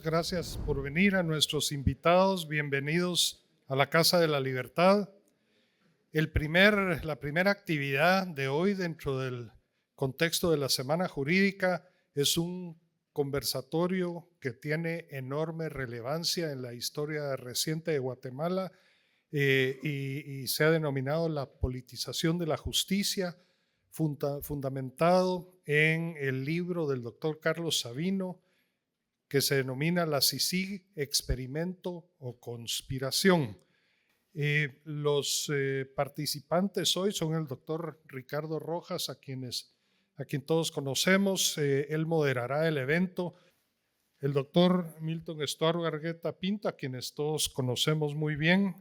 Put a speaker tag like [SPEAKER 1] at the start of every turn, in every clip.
[SPEAKER 1] gracias por venir. A nuestros invitados, bienvenidos a la Casa de la Libertad. La primera actividad de hoy dentro del contexto de la Semana Jurídica es un conversatorio que tiene enorme relevancia en la historia reciente de Guatemala y se ha denominado la politización de la justicia, fundamentado en el libro del doctor Carlos Sabino, que se denomina la CICIG, experimento o conspiración. Los participantes hoy son el doctor Ricardo Rojas, a quien todos conocemos. Él moderará el evento. El doctor Milton Estuardo Argueta Pinto, a quienes todos conocemos muy bien,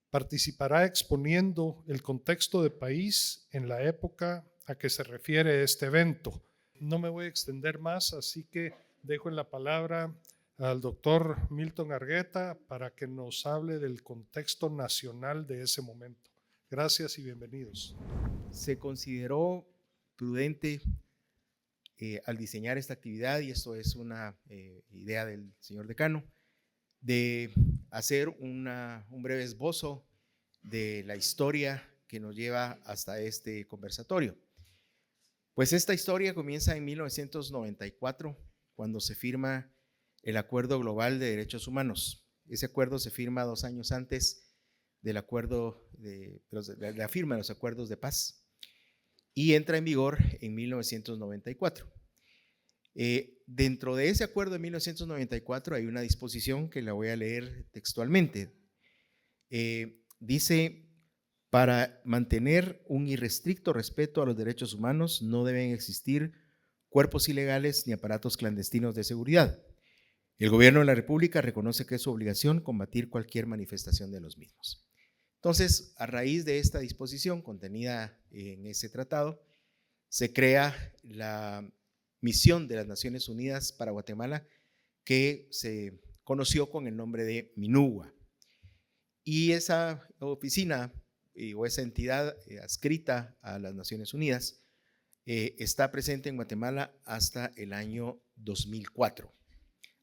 [SPEAKER 1] participará exponiendo el contexto de país en la época a que se refiere este evento. No me voy a extender más, así que dejo en la palabra al doctor Milton Argueta para que nos hable del contexto nacional de ese momento. Gracias y bienvenidos.
[SPEAKER 2] Se consideró prudente al diseñar esta actividad, y esto es una idea del señor decano, de hacer un breve esbozo de la historia que nos lleva hasta este conversatorio. Pues esta historia comienza en 1994, cuando se firma el Acuerdo Global de Derechos Humanos. Ese acuerdo se firma 2 años antes del acuerdo de la firma de los acuerdos de paz y entra en vigor en 1994. Dentro de ese acuerdo de 1994 hay una disposición que la voy a leer textualmente. Dice: para mantener un irrestricto respeto a los derechos humanos no deben existir cuerpos ilegales ni aparatos clandestinos de seguridad. El gobierno de la República reconoce que es su obligación combatir cualquier manifestación de los mismos. Entonces, a raíz de esta disposición contenida en ese tratado, se crea la misión de las Naciones Unidas para Guatemala, que se conoció con el nombre de MINUGUA. Y esa oficina o esa entidad adscrita a las Naciones Unidas está presente en Guatemala hasta el año 2004.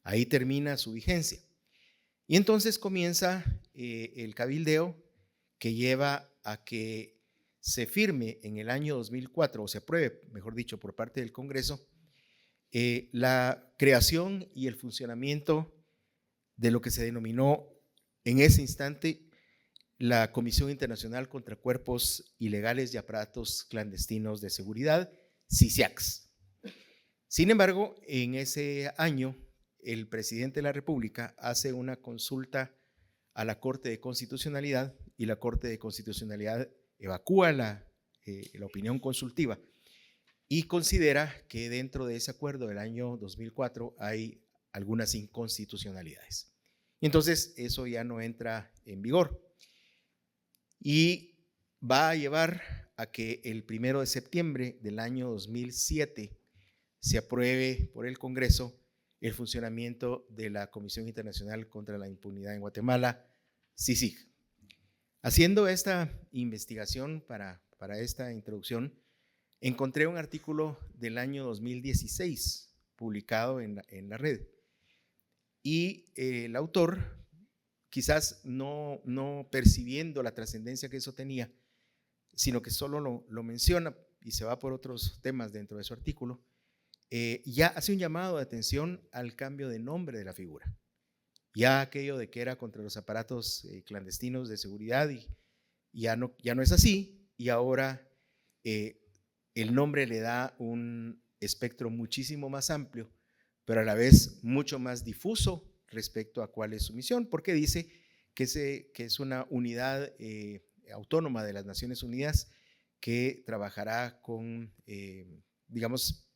[SPEAKER 2] Ahí termina su vigencia. Y entonces comienza el cabildeo que lleva a que se firme en el año 2004, o se apruebe, mejor dicho, por parte del Congreso, la creación y el funcionamiento de lo que se denominó en ese instante la Comisión Internacional contra Cuerpos Ilegales y Aparatos Clandestinos de Seguridad, CICIACS. Sin embargo, en ese año, el presidente de la República hace una consulta a la Corte de Constitucionalidad y la Corte de Constitucionalidad evacúa la opinión consultiva y considera que dentro de ese acuerdo del año 2004 hay algunas inconstitucionalidades. Y entonces eso ya no entra en vigor y va a llevar a que el 1 de septiembre del año 2007 se apruebe por el Congreso el funcionamiento de la Comisión Internacional contra la Impunidad en Guatemala, CICIG. Haciendo esta investigación para esta introducción, encontré un artículo del año 2016 publicado en la red, y el autor, quizás no percibiendo la trascendencia que eso tenía, sino que solo lo menciona y se va por otros temas dentro de su artículo, ya hace un llamado de atención al cambio de nombre de la figura. Ya aquello de que era contra los aparatos clandestinos de seguridad y ya no es así, y ahora el nombre le da un espectro muchísimo más amplio, pero a la vez mucho más difuso respecto a cuál es su misión, porque dice que es una unidad autónoma de las Naciones Unidas que trabajará con, digamos,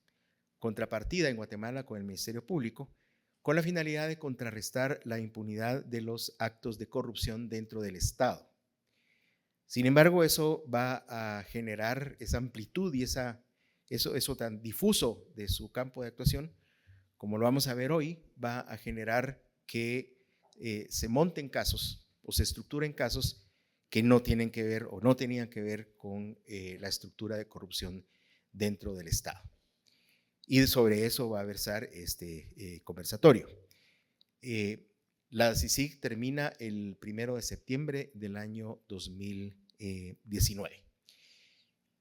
[SPEAKER 2] contrapartida en Guatemala con el Ministerio Público, con la finalidad de contrarrestar la impunidad de los actos de corrupción dentro del Estado. Sin embargo, eso va a generar esa amplitud y eso tan difuso de su campo de actuación, como lo vamos a ver hoy, va a generar que se monten casos o se estructuren casos que no tienen que ver o no tenían que ver con la estructura de corrupción dentro del Estado. Y sobre eso va a versar este conversatorio. La CICIG termina el 1 de septiembre del año 2019.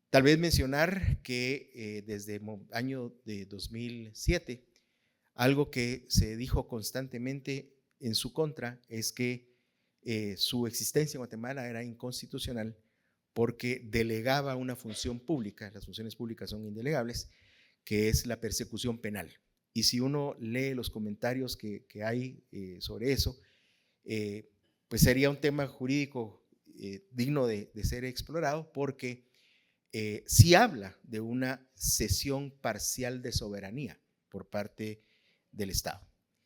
[SPEAKER 2] Tal vez mencionar que desde el año de 2007, algo que se dijo constantemente en su contra es que su existencia en Guatemala era inconstitucional porque delegaba una función pública, las funciones públicas son indelegables, que es la persecución penal. Y si uno lee los comentarios que hay sobre eso, pues sería un tema jurídico digno de ser explorado, porque sí habla de una cesión parcial de soberanía por parte del Estado.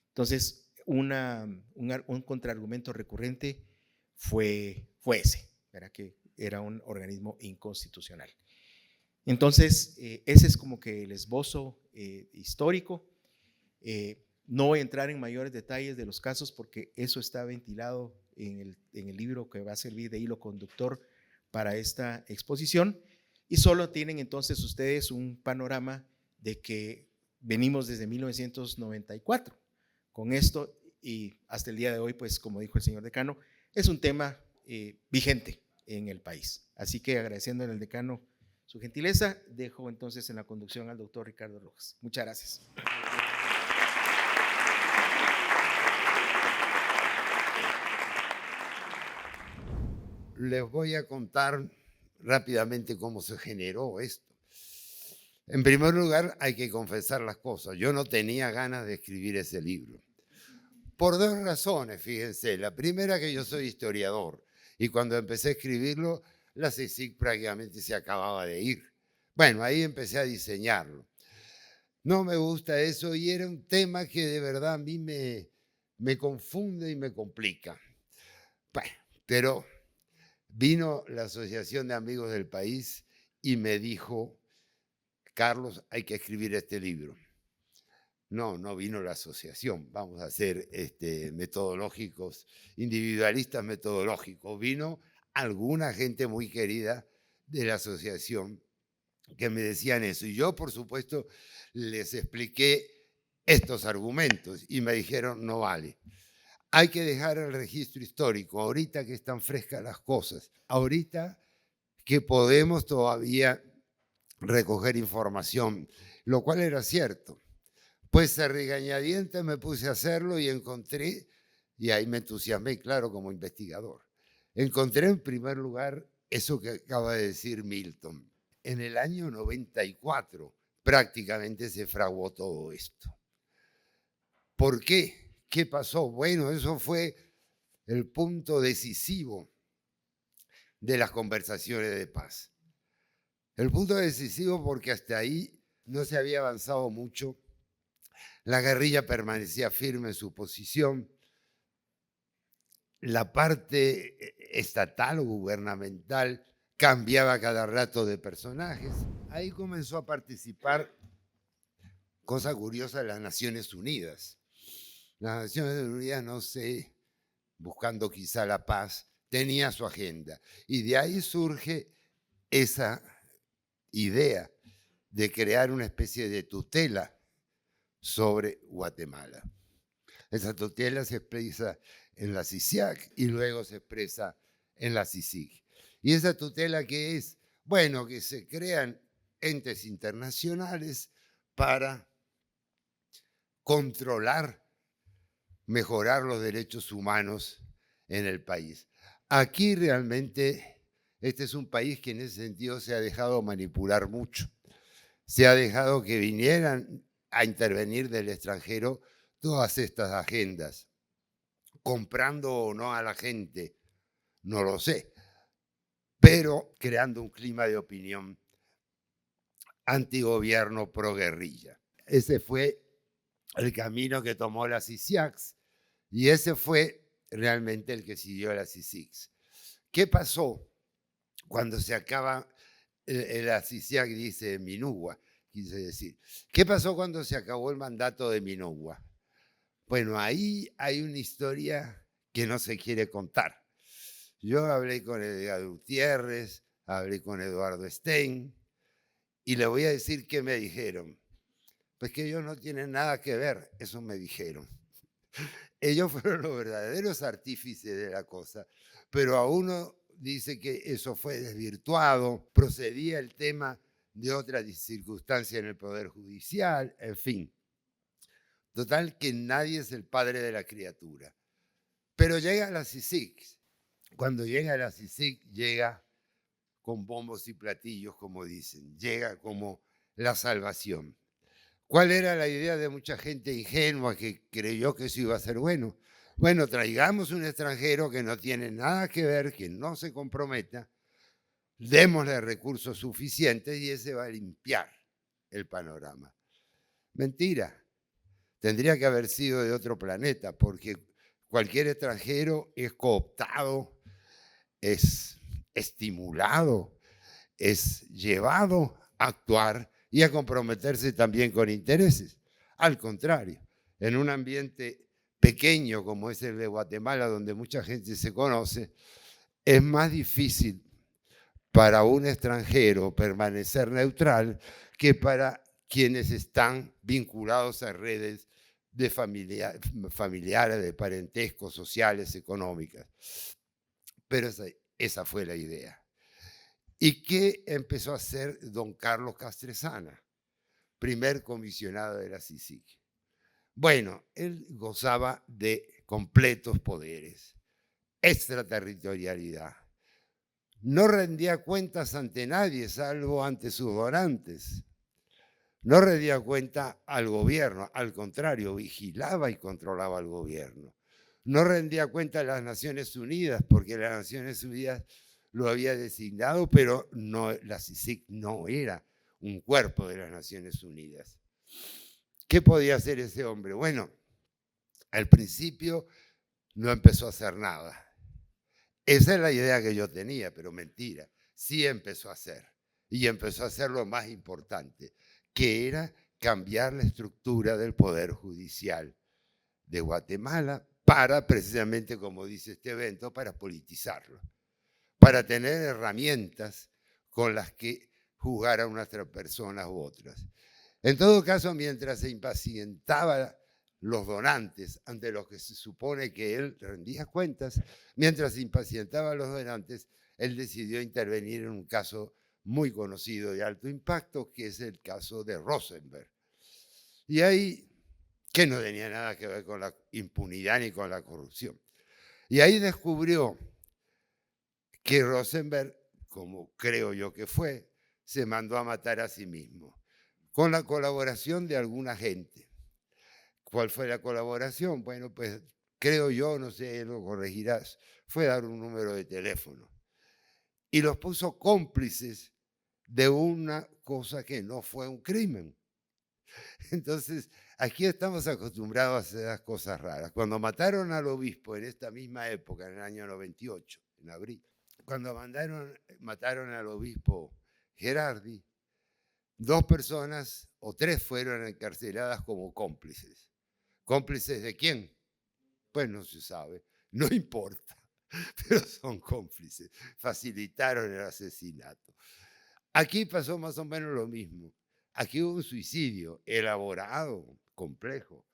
[SPEAKER 2] Entonces, un contraargumento recurrente fue ese, ¿verdad? Que era un organismo inconstitucional. Entonces, ese es como que el esbozo histórico. No voy a entrar en mayores detalles de los casos porque eso está ventilado en el libro que va a servir de hilo conductor para esta exposición, y solo tienen entonces ustedes un panorama de que venimos desde 1994 con esto, y hasta el día de hoy, pues como dijo el señor decano, es un tema vigente en el país. Así que agradeciendo al decano su gentileza, dejo entonces en la conducción al doctor Ricardo Rojas. Muchas gracias.
[SPEAKER 3] Les voy a contar rápidamente cómo se generó esto. En primer lugar, hay que confesar las cosas. Yo no tenía ganas de escribir ese libro. Por dos razones, fíjense. La primera, que yo soy historiador, y cuando empecé a escribirlo, la CICIG prácticamente se acababa de ir. Bueno, ahí empecé a diseñarlo. No me gusta eso, y era un tema que de verdad a mí me confunde y me complica. Bueno, pero vino la Asociación de Amigos del País y me dijo: Carlos, hay que escribir este libro. No vino la asociación, vamos a ser metodológicos, individualistas metodológicos. Vino alguna gente muy querida de la asociación que me decían eso. Y yo, por supuesto, les expliqué estos argumentos y me dijeron: no vale. Hay que dejar el registro histórico, ahorita que están frescas las cosas, ahorita que podemos todavía recoger información, lo cual era cierto. Pues a regañadientes me puse a hacerlo y encontré, y ahí me entusiasmé, claro, como investigador. Encontré en primer lugar eso que acaba de decir Milton. En el año 94 prácticamente se fraguó todo esto. ¿Por qué? ¿Qué pasó? Bueno, eso fue el punto decisivo de las conversaciones de paz. El punto decisivo porque hasta ahí no se había avanzado mucho. La guerrilla permanecía firme en su posición. La parte estatal o gubernamental cambiaba cada rato de personajes. Ahí comenzó a participar, cosa curiosa, las Naciones Unidas. Las Naciones Unidas, no sé, buscando quizá la paz, tenía su agenda. Y de ahí surge esa idea de crear una especie de tutela sobre Guatemala. Esa tutela se expresa en la CICIAC y luego se expresa en la CICIG. ¿Y esa tutela qué es? Bueno, que se crean entes internacionales para controlar, mejorar los derechos humanos en el país. Aquí realmente este es un país que en ese sentido se ha dejado manipular mucho. Se ha dejado que vinieran a intervenir del extranjero todas estas agendas, comprando o no a la gente, no lo sé, pero creando un clima de opinión antigobierno pro-guerrilla. Ese fue el camino que tomó la CICIAX y ese fue realmente el que siguió la CICIX. ¿Qué pasó cuando se acaba la CICIAC? Dice Minugua, quise decir. ¿Qué pasó cuando se acabó el mandato de Minugua? Bueno, ahí hay una historia que no se quiere contar. Yo hablé con Edgar Gutiérrez, hablé con Eduardo Stein, y le voy a decir qué me dijeron. Pues que ellos no tienen nada que ver, eso me dijeron. Ellos fueron los verdaderos artífices de la cosa, pero a uno dice que eso fue desvirtuado, procedía el tema de otra circunstancia en el Poder Judicial, en fin. Total que nadie es el padre de la criatura. Pero llega la CICIG. Cuando llega la CICIG, llega con bombos y platillos, como dicen. Llega como la salvación. ¿Cuál era la idea de mucha gente ingenua que creyó que eso iba a ser bueno? Bueno, traigamos un extranjero que no tiene nada que ver, que no se comprometa, démosle recursos suficientes y ese va a limpiar el panorama. Mentira. Tendría que haber sido de otro planeta, porque cualquier extranjero es cooptado, es estimulado, es llevado a actuar y a comprometerse también con intereses. Al contrario, en un ambiente pequeño como es el de Guatemala, donde mucha gente se conoce, es más difícil para un extranjero permanecer neutral que para quienes están vinculados a redes de familiares, de parentescos, sociales, económicas. Pero esa fue la idea. ¿Y qué empezó a hacer don Carlos Castresana, primer comisionado de la CICIG? Bueno, él gozaba de completos poderes, extraterritorialidad. No rendía cuentas ante nadie, salvo ante sus donantes. No rendía cuenta al gobierno, al contrario, vigilaba y controlaba al gobierno. No rendía cuenta a las Naciones Unidas, porque las Naciones Unidas lo había designado, pero no, la CICIG no era un cuerpo de las Naciones Unidas. ¿Qué podía hacer ese hombre? Bueno, al principio no empezó a hacer nada. Esa es la idea que yo tenía, pero mentira. Sí empezó a hacer. Y empezó a hacer lo más importante, que era cambiar la estructura del Poder Judicial de Guatemala para, precisamente como dice este evento, para politizarlo, para tener herramientas con las que juzgar a unas personas u otras. En todo caso, mientras se impacientaba los donantes, ante los que se supone que él rendía cuentas, mientras se impacientaba a los donantes, él decidió intervenir en un caso muy conocido de alto impacto, que es el caso de Rosenberg. Y ahí, que no tenía nada que ver con la impunidad ni con la corrupción. Y ahí descubrió que Rosenberg, como creo yo que fue, se mandó a matar a sí mismo, con la colaboración de alguna gente. ¿Cuál fue la colaboración? Bueno, pues creo yo, no sé, lo corregirás, fue dar un número de teléfono. Y los puso cómplices de una cosa que no fue un crimen. Entonces, aquí estamos acostumbrados a hacer las cosas raras. Cuando mataron al obispo en esta misma época, en el año 98, en abril, cuando mataron al obispo Gerardi, 2 personas o 3 fueron encarceladas como cómplices. ¿Cómplices de quién? Pues no se sabe, no importa, pero son cómplices, facilitaron el asesinato. Aquí pasó más o menos lo mismo. Aquí hubo un suicidio elaborado, complejo.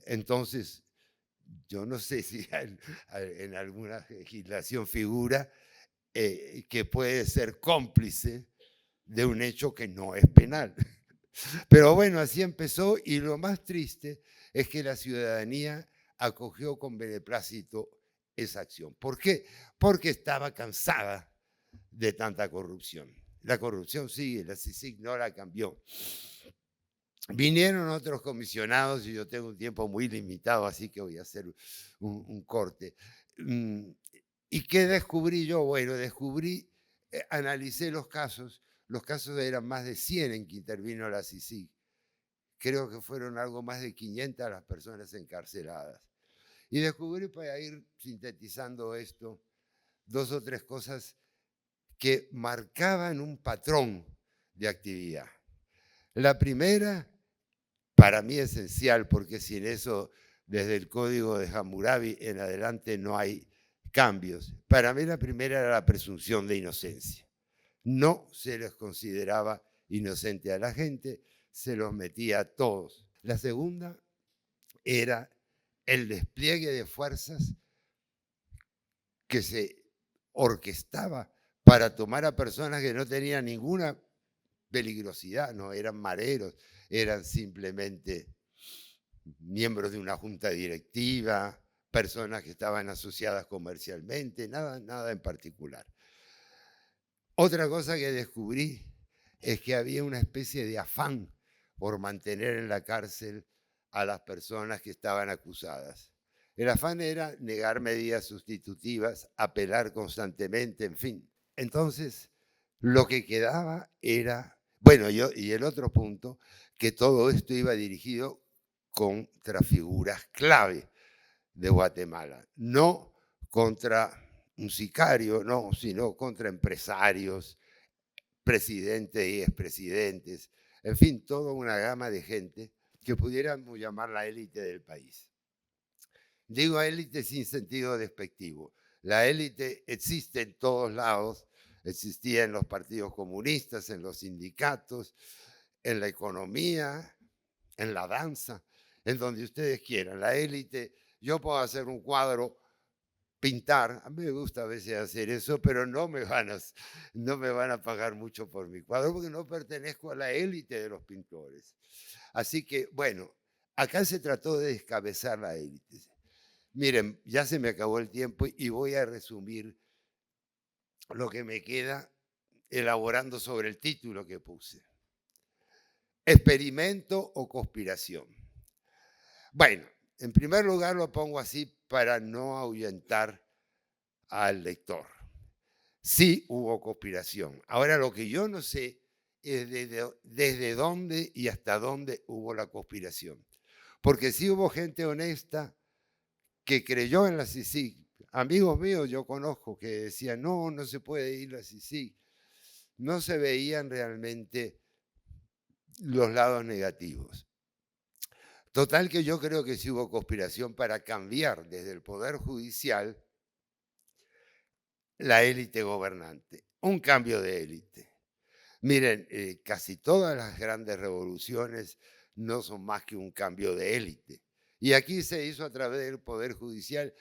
[SPEAKER 3] Entonces, yo no sé si en alguna legislación figura que puede ser cómplice de un hecho que no es penal. Pero bueno, así empezó y lo más triste es que la ciudadanía acogió con beneplácito esa acción. ¿Por qué? Porque estaba cansada de tanta corrupción. La corrupción sigue, la CICIG no la cambió. Vinieron otros comisionados y yo tengo un tiempo muy limitado, así que voy a hacer un corte. ¿Y qué descubrí yo? Bueno, analicé los casos eran más de 100 en que intervino la CICIG. Creo que fueron algo más de 500 las personas encarceladas. Y descubrí, para ir sintetizando esto, 2 o 3 cosas que marcaban un patrón de actividad. La primera, para mí esencial, porque sin eso, desde el código de Hammurabi en adelante no hay cambios. Para mí la primera era la presunción de inocencia. No se les consideraba inocente a la gente, se los metía a todos. La segunda era el despliegue de fuerzas que se orquestaba para tomar a personas que no tenían ninguna peligrosidad, no eran mareros, eran simplemente miembros de una junta directiva, personas que estaban asociadas comercialmente, nada en particular. Otra cosa que descubrí es que había una especie de afán por mantener en la cárcel a las personas que estaban acusadas. El afán era negar medidas sustitutivas, apelar constantemente, en fin. Entonces, lo que quedaba era, bueno, y el otro punto, que todo esto iba dirigido contra figuras clave de Guatemala, no contra un sicario, no, sino contra empresarios, presidentes y expresidentes, en fin, toda una gama de gente que pudiéramos llamar la élite del país. Digo élite sin sentido despectivo. La élite existe en todos lados, existía en los partidos comunistas, en los sindicatos, en la economía, en la danza, en donde ustedes quieran. La élite, yo puedo hacer un cuadro, pintar, a mí me gusta a veces hacer eso, pero no me van a pagar mucho por mi cuadro porque no pertenezco a la élite de los pintores. Así que, bueno, acá se trató de descabezar la élite. Miren, ya se me acabó el tiempo y voy a resumir lo que me queda elaborando sobre el título que puse. ¿Experimento o conspiración? Bueno, en primer lugar lo pongo así para no ahuyentar al lector. Sí hubo conspiración. Ahora lo que yo no sé es desde dónde y hasta dónde hubo la conspiración. Porque sí hubo gente honesta que creyó en la CICIG. Amigos míos yo conozco que decían, no se puede ir la CICIG. No se veían realmente los lados negativos. Total que yo creo que sí hubo conspiración para cambiar desde el Poder Judicial la élite gobernante. Un cambio de élite. Miren, casi todas las grandes revoluciones no son más que un cambio de élite. Y aquí se hizo a través del Poder Judicial,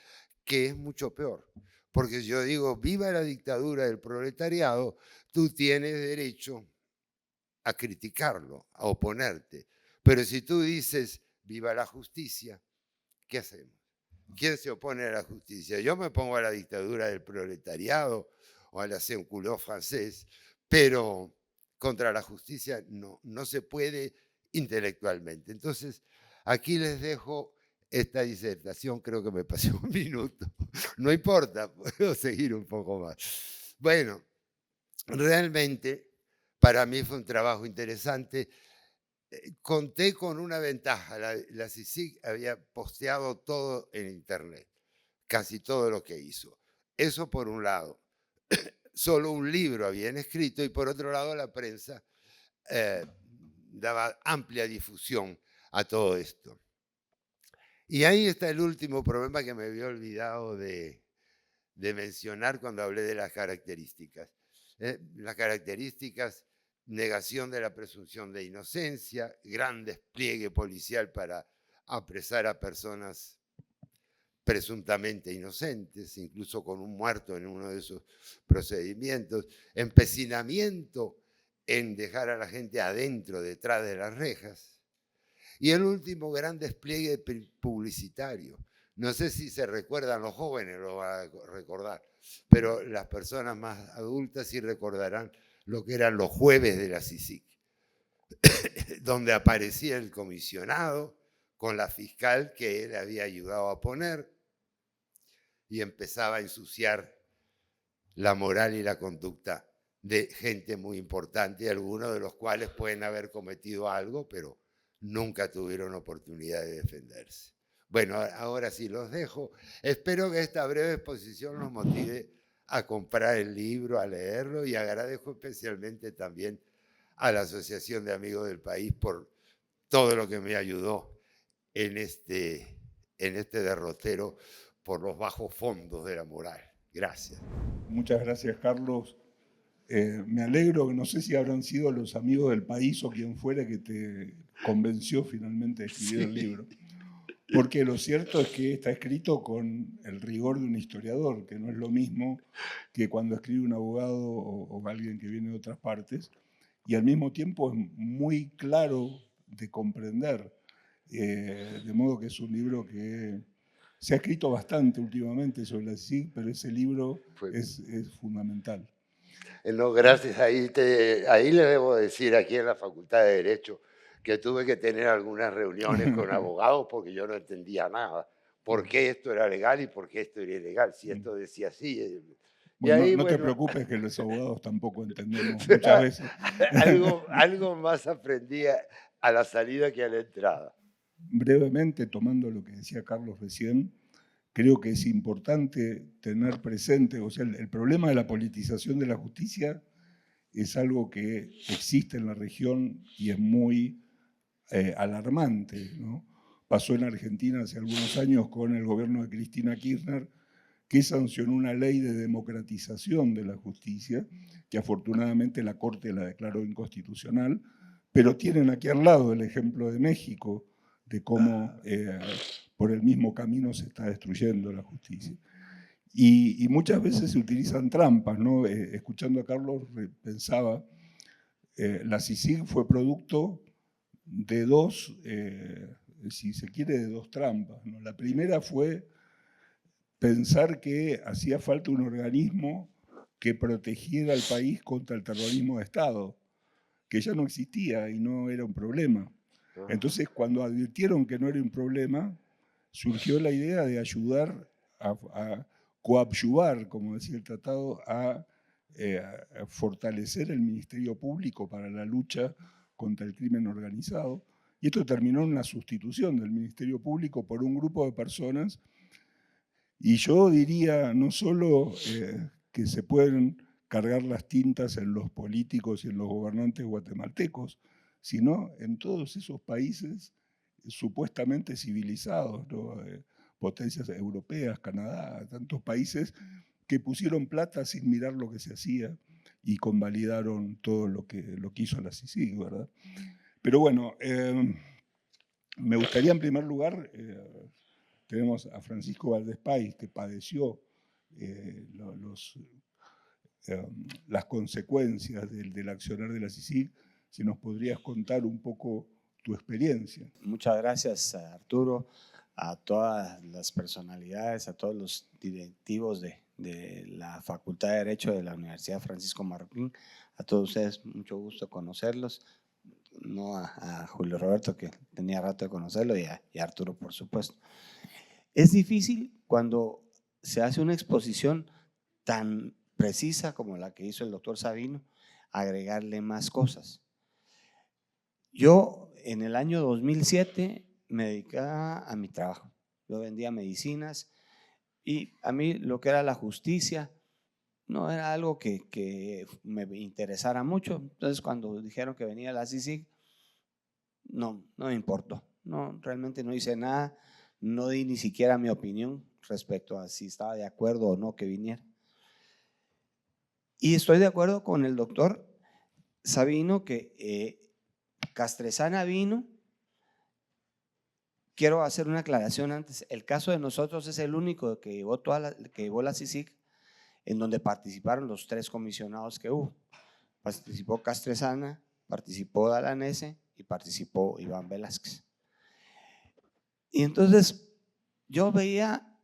[SPEAKER 3] que es mucho peor. Porque yo digo, viva la dictadura del proletariado, tú tienes derecho a criticarlo, a oponerte. Pero si tú dices, viva la justicia, ¿qué hacemos? ¿Quién se opone a la justicia? Yo me pongo a la dictadura del proletariado o a la sans-culotte francés, pero contra la justicia no se puede intelectualmente. Entonces, aquí les dejo esta disertación, creo que me pasé un minuto. No importa, puedo seguir un poco más. Bueno, realmente para mí fue un trabajo interesante. Conté con una ventaja, la CICIG había posteado todo en internet, casi todo lo que hizo. Eso por un lado. Solo un libro habían escrito y por otro lado la prensa daba amplia difusión a todo esto. Y ahí está el último problema que me había olvidado de mencionar cuando hablé de las características. Las características: negación de la presunción de inocencia, gran despliegue policial para apresar a personas presuntamente inocentes, incluso con un muerto en uno de esos procedimientos, empecinamiento en dejar a la gente adentro, detrás de las rejas, y el último, gran despliegue publicitario. No sé si se recuerdan, los jóvenes lo van a recordar, pero las personas más adultas sí recordarán lo que eran los jueves de la CICIG, donde aparecía el comisionado con la fiscal que él había ayudado a poner y empezaba a ensuciar la moral y la conducta de gente muy importante, algunos de los cuales pueden haber cometido algo, pero nunca tuvieron oportunidad de defenderse. Bueno, ahora sí los dejo. Espero que esta breve exposición los motive a comprar el libro, a leerlo, y agradezco especialmente también a la Asociación de Amigos del País por todo lo que me ayudó en este derrotero por los bajos fondos de la moral. Gracias.
[SPEAKER 4] Muchas gracias, Carlos. Me alegro, no sé si habrán sido los Amigos del País o quien fuera que te convenció finalmente de escribir el libro. Porque lo cierto es que está escrito con el rigor de un historiador, que no es lo mismo que cuando escribe un abogado o alguien que viene de otras partes, y al mismo tiempo es muy claro de comprender, de modo que es un libro que se ha escrito bastante últimamente sobre la CICIG, pero ese libro es fundamental.
[SPEAKER 3] No, gracias. Ahí le debo decir, aquí en la Facultad de Derecho, que tuve que tener algunas reuniones con abogados porque yo no entendía nada. ¿Por qué esto era legal y por qué esto era ilegal? Si esto decía así. Y
[SPEAKER 4] Bueno,
[SPEAKER 3] ahí,
[SPEAKER 4] no te
[SPEAKER 3] bueno,
[SPEAKER 4] preocupes que los abogados tampoco entendemos muchas veces.
[SPEAKER 3] algo más aprendí a la salida que a la entrada.
[SPEAKER 4] Brevemente, tomando lo que decía Carlos recién, creo que es importante tener presente, o sea, el problema de la politización de la justicia es algo que existe en la región y es muy alarmante, ¿no? Pasó en Argentina hace algunos años con el gobierno de Cristina Kirchner, que sancionó una ley de democratización de la justicia, que afortunadamente la Corte la declaró inconstitucional, pero tienen aquí al lado el ejemplo de México, de cómo por el mismo camino se está destruyendo la justicia. Y muchas veces se utilizan trampas, ¿no? Escuchando a Carlos pensaba, la CICIG fue producto de dos, si se quiere, de dos trampas, ¿no? La primera fue pensar que hacía falta un organismo que protegiera al país contra el terrorismo de Estado, que ya no existía y no era un problema. Entonces, cuando advirtieron que no era un problema, surgió la idea de ayudar a coadyuvar, como decía el tratado, a fortalecer el Ministerio Público para la lucha contra el crimen organizado. Y esto terminó en la sustitución del Ministerio Público por un grupo de personas. Y yo diría no solo que se pueden cargar las tintas en los políticos y en los gobernantes guatemaltecos, sino en todos esos países supuestamente civilizados, ¿no? Potencias europeas, Canadá, tantos países que pusieron plata sin mirar lo que se hacía y convalidaron todo lo que hizo la CICIG, ¿verdad? Pero bueno, me gustaría en primer lugar, tenemos a Francisco Valdés Pais, que padeció las consecuencias del accionar de la CICIG, si nos podrías contar un poco tu experiencia.
[SPEAKER 5] Muchas gracias, Arturo, a todas las personalidades, a todos los directivos de la Facultad de Derecho de la Universidad Francisco Marroquín, a todos ustedes, mucho gusto conocerlos, no a Julio Roberto, que tenía rato de conocerlo, y a Arturo, por supuesto. Es difícil cuando se hace una exposición tan precisa como la que hizo el doctor Sabino, agregarle más cosas. Yo en el año 2007 me dedicaba a mi trabajo. Yo vendía medicinas y a mí lo que era la justicia no era algo que me interesara mucho. Entonces cuando dijeron que venía la CICIG, no me importó. No, realmente no hice nada, no di ni siquiera mi opinión respecto a si estaba de acuerdo o no que viniera. Y estoy de acuerdo con el doctor Sabino que Castresana vino. Quiero hacer una aclaración antes. El caso de nosotros es el único que llevó la CICIG, en donde participaron los 3 comisionados que hubo. Participó Castresana, participó Dalanese y participó Iván Velázquez. Y entonces yo veía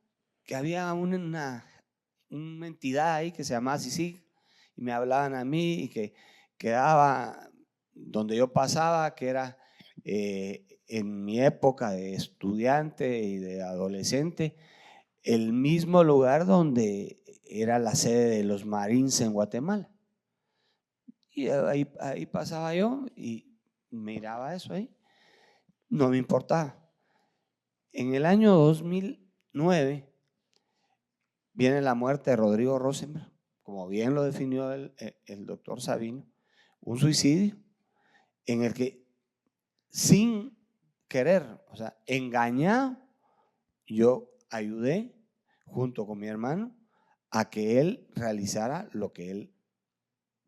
[SPEAKER 5] que había una entidad ahí que se llamaba CICIG y me hablaban a mí y que quedaba donde yo pasaba, que era en mi época de estudiante y de adolescente, el mismo lugar donde era la sede de los Marines en Guatemala. Y ahí pasaba yo y miraba eso ahí, no me importaba. En el año 2009 viene la muerte de Rodrigo Rosenberg, como bien lo definió el doctor Sabino, un suicidio en el que sin querer, o sea, engañado, yo ayudé junto con mi hermano a que él realizara lo que él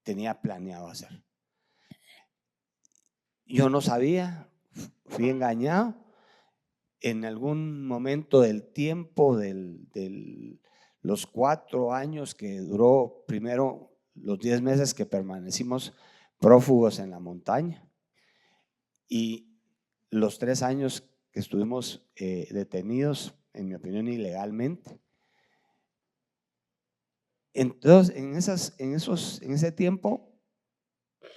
[SPEAKER 5] tenía planeado hacer. Yo no sabía, fui engañado en algún momento del tiempo los 4 años que duró, primero los 10 meses que permanecimos prófugos en la montaña y los 3 años que estuvimos detenidos, en mi opinión, ilegalmente. Entonces, en ese tiempo,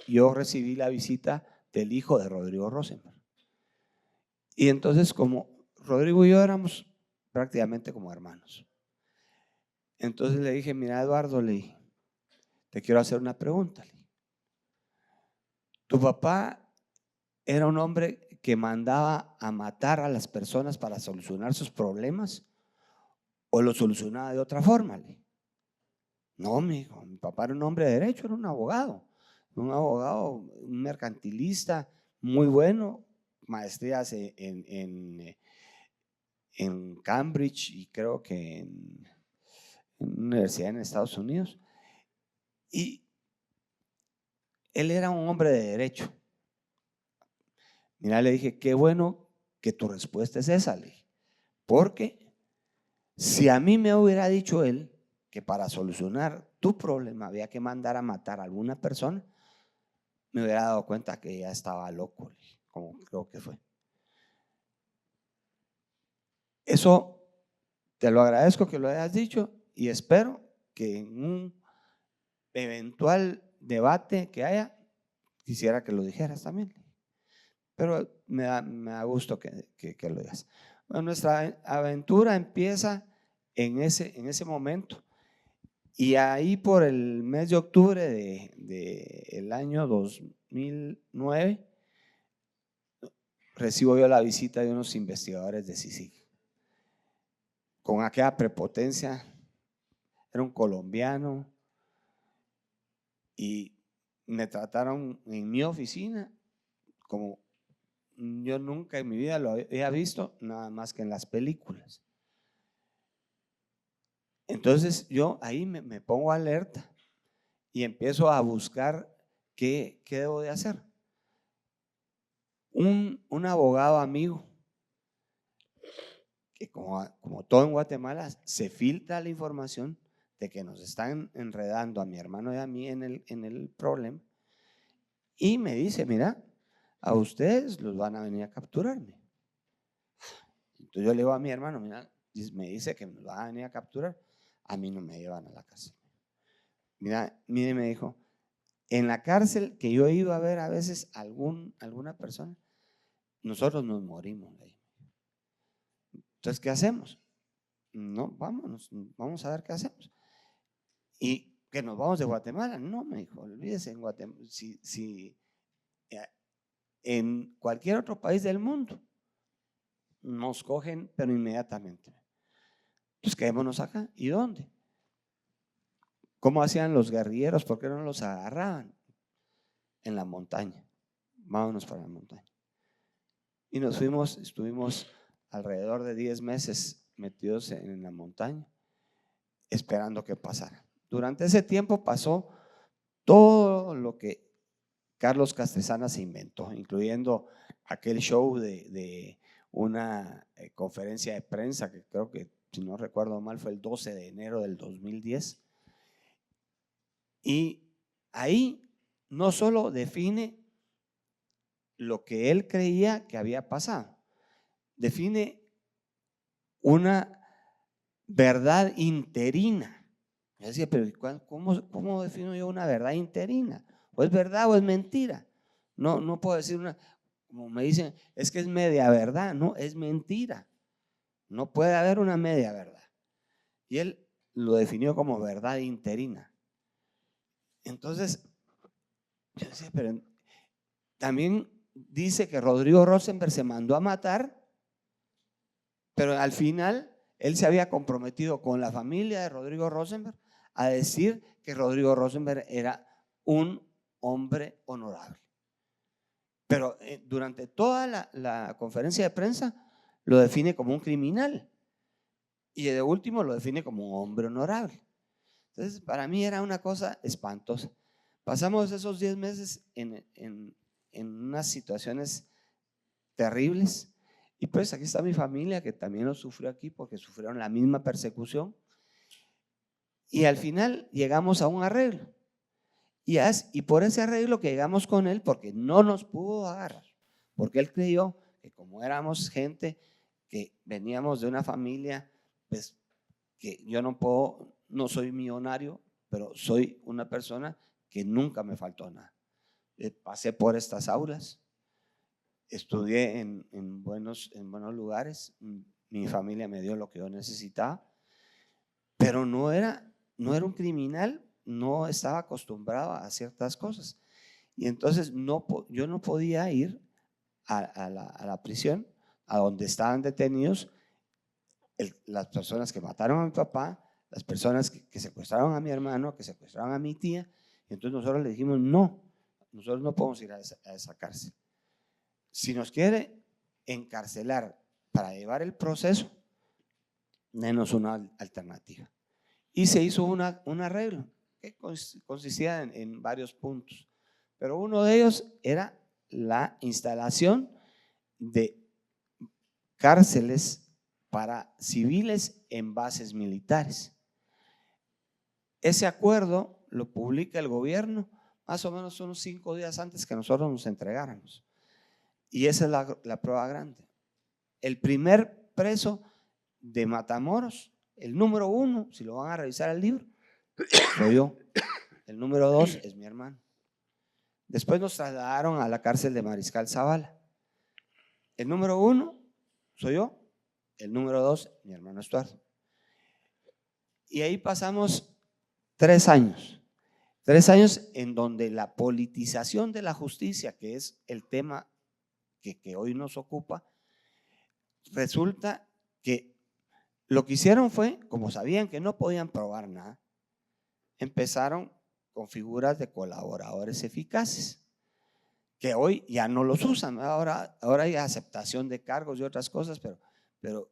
[SPEAKER 5] yo recibí la visita del hijo de Rodrigo Rosenberg. Y entonces, como Rodrigo y yo éramos prácticamente como hermanos. Entonces le dije, mira, Eduardo, te quiero hacer una pregunta. Tu papá era un hombre que mandaba a matar a las personas para solucionar sus problemas, o lo solucionaba de otra forma. No, mi papá era un hombre de derecho, era un abogado, un mercantilista muy bueno, maestrías en Cambridge y creo que en una universidad en Estados Unidos. Y él era un hombre de derecho. Mira, le dije, qué bueno que tu respuesta es esa, le dije, porque si a mí me hubiera dicho él que para solucionar tu problema había que mandar a matar a alguna persona, me hubiera dado cuenta que ya estaba loco, como creo que fue. Eso te lo agradezco que lo hayas dicho y espero que en un eventual debate que haya, quisiera que lo dijeras también. Pero me da gusto que lo digas. Bueno, nuestra aventura empieza en ese momento. Y ahí por el mes de octubre del año 2009, recibo yo la visita de unos investigadores de CICIG. Con aquella prepotencia, era un colombiano y me trataron en mi oficina como yo nunca en mi vida lo había visto, nada más que en las películas. Entonces yo ahí me pongo alerta y empiezo a buscar qué debo de hacer. Un abogado amigo, que como todo en Guatemala, se filtra la información de que nos están enredando a mi hermano y a mí en el problema, y me dice, mira, a ustedes los van a venir a capturarme. Entonces yo le digo a mi hermano, mira, me dice que me van a venir a capturar, a mí no me llevan a la cárcel. Mira, mire, me dijo, en la cárcel que yo iba a ver a veces alguna persona, nosotros nos morimos ahí. Entonces, ¿qué hacemos? No, vámonos, vamos a ver qué hacemos. ¿Y que nos vamos de Guatemala? No, me dijo, olvídese, en Guatemala, si en cualquier otro país del mundo nos cogen, pero inmediatamente. Pues quedémonos acá. ¿Y dónde? ¿Cómo hacían los guerrilleros? ¿Por qué no los agarraban? En la montaña. Vámonos para la montaña. Y nos fuimos, estuvimos alrededor de 10 meses metidos en la montaña, esperando que pasara. Durante ese tiempo pasó todo lo que Carlos Castrezana se inventó, incluyendo aquel show de una conferencia de prensa que creo que, si no recuerdo mal, fue el 12 de enero del 2010. Y ahí no solo define lo que él creía que había pasado, define una verdad interina. Yo decía, pero ¿cómo defino yo una verdad interina? ¿O es verdad o es mentira? No puedo decir como me dicen, es que es media verdad. No, es mentira. No puede haber una media verdad. Y él lo definió como verdad interina. Entonces, yo decía, pero también dice que Rodrigo Rosenberg se mandó a matar, pero al final él se había comprometido con la familia de Rodrigo Rosenberg a decir que Rodrigo Rosenberg era un hombre honorable. Pero durante toda la conferencia de prensa lo define como un criminal y de último lo define como un hombre honorable. Entonces, para mí era una cosa espantosa. Pasamos esos 10 meses en unas situaciones terribles Y pues aquí está mi familia, que también lo sufrió aquí porque sufrieron la misma persecución. Y al final llegamos a un arreglo. Y por ese arreglo que llegamos con él, porque no nos pudo agarrar, porque él creyó que como éramos gente que veníamos de una familia, pues que yo no soy millonario, pero soy una persona que nunca me faltó nada. Pasé por estas aulas, estudié en buenos lugares, mi familia me dio lo que yo necesitaba, pero no era un criminal, no estaba acostumbrado a ciertas cosas. Y entonces yo no podía ir a la prisión, a donde estaban detenidos las personas que mataron a mi papá, las personas que secuestraron a mi hermano, que secuestraron a mi tía. Y entonces nosotros le dijimos, no, nosotros no podemos ir a esa cárcel. Si nos quiere encarcelar para llevar el proceso, denos una alternativa. Y se hizo un arreglo que consistía en varios puntos, pero uno de ellos era la instalación de cárceles para civiles en bases militares. Ese acuerdo lo publica el gobierno más o menos unos 5 días antes que nosotros nos entregáramos. Y esa es la prueba grande. El primer preso de Matamoros, el número 1, si lo van a revisar el libro, soy yo. El número 2 es mi hermano. Después nos trasladaron a la cárcel de Mariscal Zavala. El número 1 soy yo. El número 2, mi hermano Estuardo. Y ahí pasamos 3 años. 3 años en donde la politización de la justicia, que es el tema que hoy nos ocupa, resulta que lo que hicieron fue, como sabían que no podían probar nada, empezaron con figuras de colaboradores eficaces, que hoy ya no los usan. Ahora hay aceptación de cargos y otras cosas, pero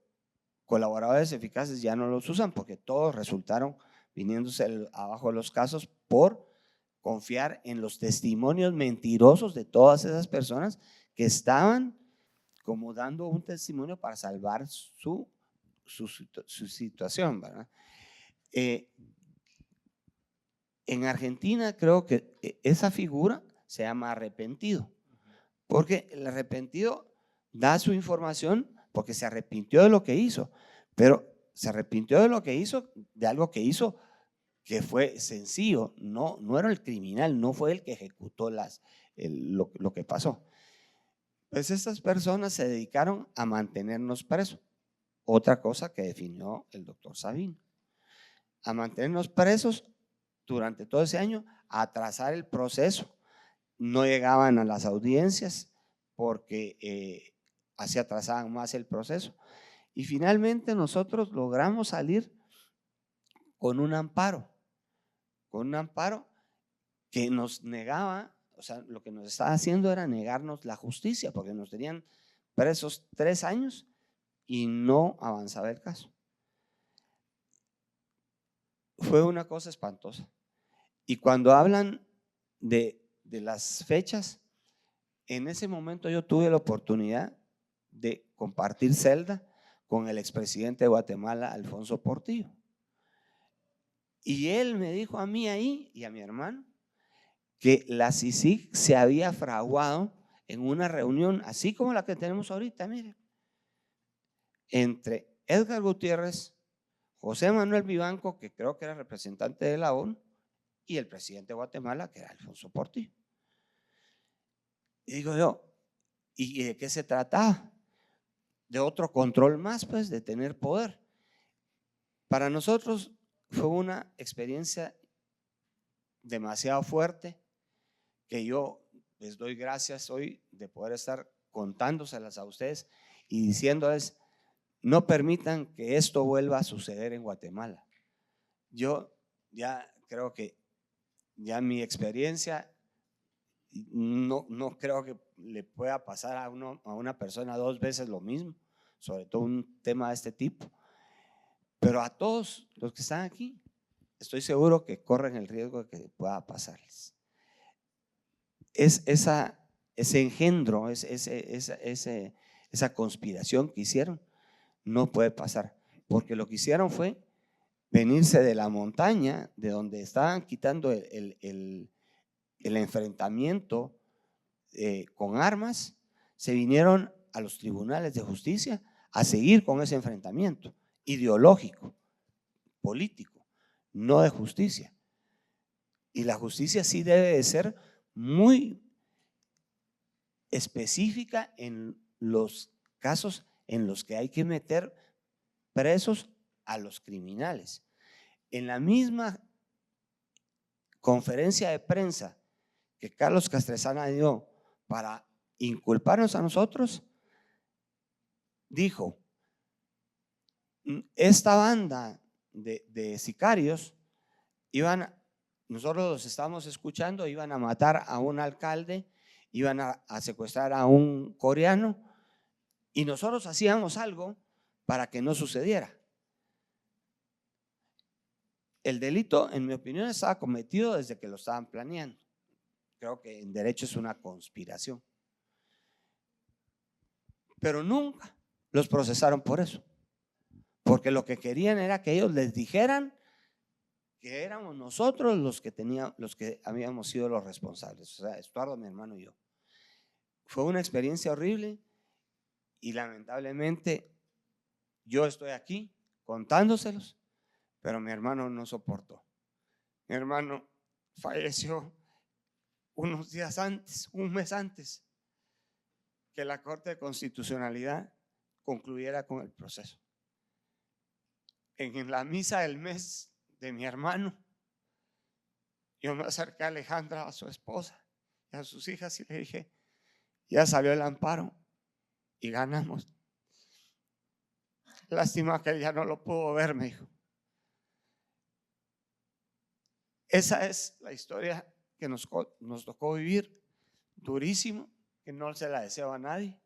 [SPEAKER 5] colaboradores eficaces ya no los usan porque todos resultaron viniéndose abajo de los casos por confiar en los testimonios mentirosos de todas esas personas que estaban como dando un testimonio para salvar su situación, ¿verdad? En Argentina creo que esa figura se llama arrepentido, porque el arrepentido da su información porque se arrepintió de lo que hizo, pero se arrepintió de lo que hizo, de algo que hizo que fue sencillo, no era el criminal, no fue el que ejecutó lo que pasó. Pues estas personas se dedicaron a mantenernos presos. Otra cosa que definió el doctor Sabino, a mantenernos presos durante todo ese año, a atrasar el proceso. No llegaban a las audiencias porque así atrasaban más el proceso. Y finalmente nosotros logramos salir con un amparo que nos negaba, o sea, lo que nos estaba haciendo era negarnos la justicia, porque nos tenían presos 3 años y no avanzaba el caso. Fue una cosa espantosa. Y cuando hablan de las fechas, en ese momento yo tuve la oportunidad de compartir celda con el expresidente de Guatemala, Alfonso Portillo. Y él me dijo a mí ahí y a mi hermano que la CICIG se había fraguado en una reunión así como la que tenemos ahorita, miren, entre Edgar Gutiérrez, José Manuel Vivanco, que creo que era representante de la ONU, y el presidente de Guatemala, que era Alfonso Portillo. Y digo yo, ¿y de qué se trataba? De otro control más, pues, de tener poder. Para nosotros fue una experiencia demasiado fuerte que yo les doy gracias hoy de poder estar contándoselas a ustedes y diciéndoles, no permitan que esto vuelva a suceder en Guatemala. Yo ya creo que ya mi experiencia no creo que le pueda pasar a una persona 2 veces lo mismo, sobre todo un tema de este tipo. Pero a todos los que están aquí, estoy seguro que corren el riesgo de que pueda pasarles. Es ese engendro, ese esa conspiración que hicieron, no puede pasar, porque lo que hicieron fue venirse de la montaña, de donde estaban quitando el enfrentamiento con armas, se vinieron a los tribunales de justicia a seguir con ese enfrentamiento ideológico, político, no de justicia. Y la justicia sí debe de ser muy específica en los casos en los que hay que meter presos a los criminales. En la misma conferencia de prensa que Carlos Castresana dio para inculparnos a nosotros, dijo: esta banda de sicarios nosotros los estábamos escuchando, iban a matar a un alcalde, iban a secuestrar a un coreano, y nosotros hacíamos algo para que no sucediera. El delito, en mi opinión, estaba cometido desde que lo estaban planeando. Creo que en derecho es una conspiración. Pero nunca los procesaron por eso, porque lo que querían era que ellos les dijeran que éramos nosotros los que habíamos sido los responsables, o sea, Estuardo, mi hermano y yo. Fue una experiencia horrible y lamentablemente yo estoy aquí contándoselos, pero mi hermano no soportó. Mi hermano falleció unos días antes, un mes antes que la Corte de Constitucionalidad concluyera con el proceso. En la misa del mes de mi hermano, yo me acerqué a Alejandra, a su esposa y a sus hijas, y le dije: ya salió el amparo y ganamos. Lástima que ella no lo pudo ver, me dijo. Esa es la historia que nos tocó vivir, durísimo, que no se la deseo a nadie,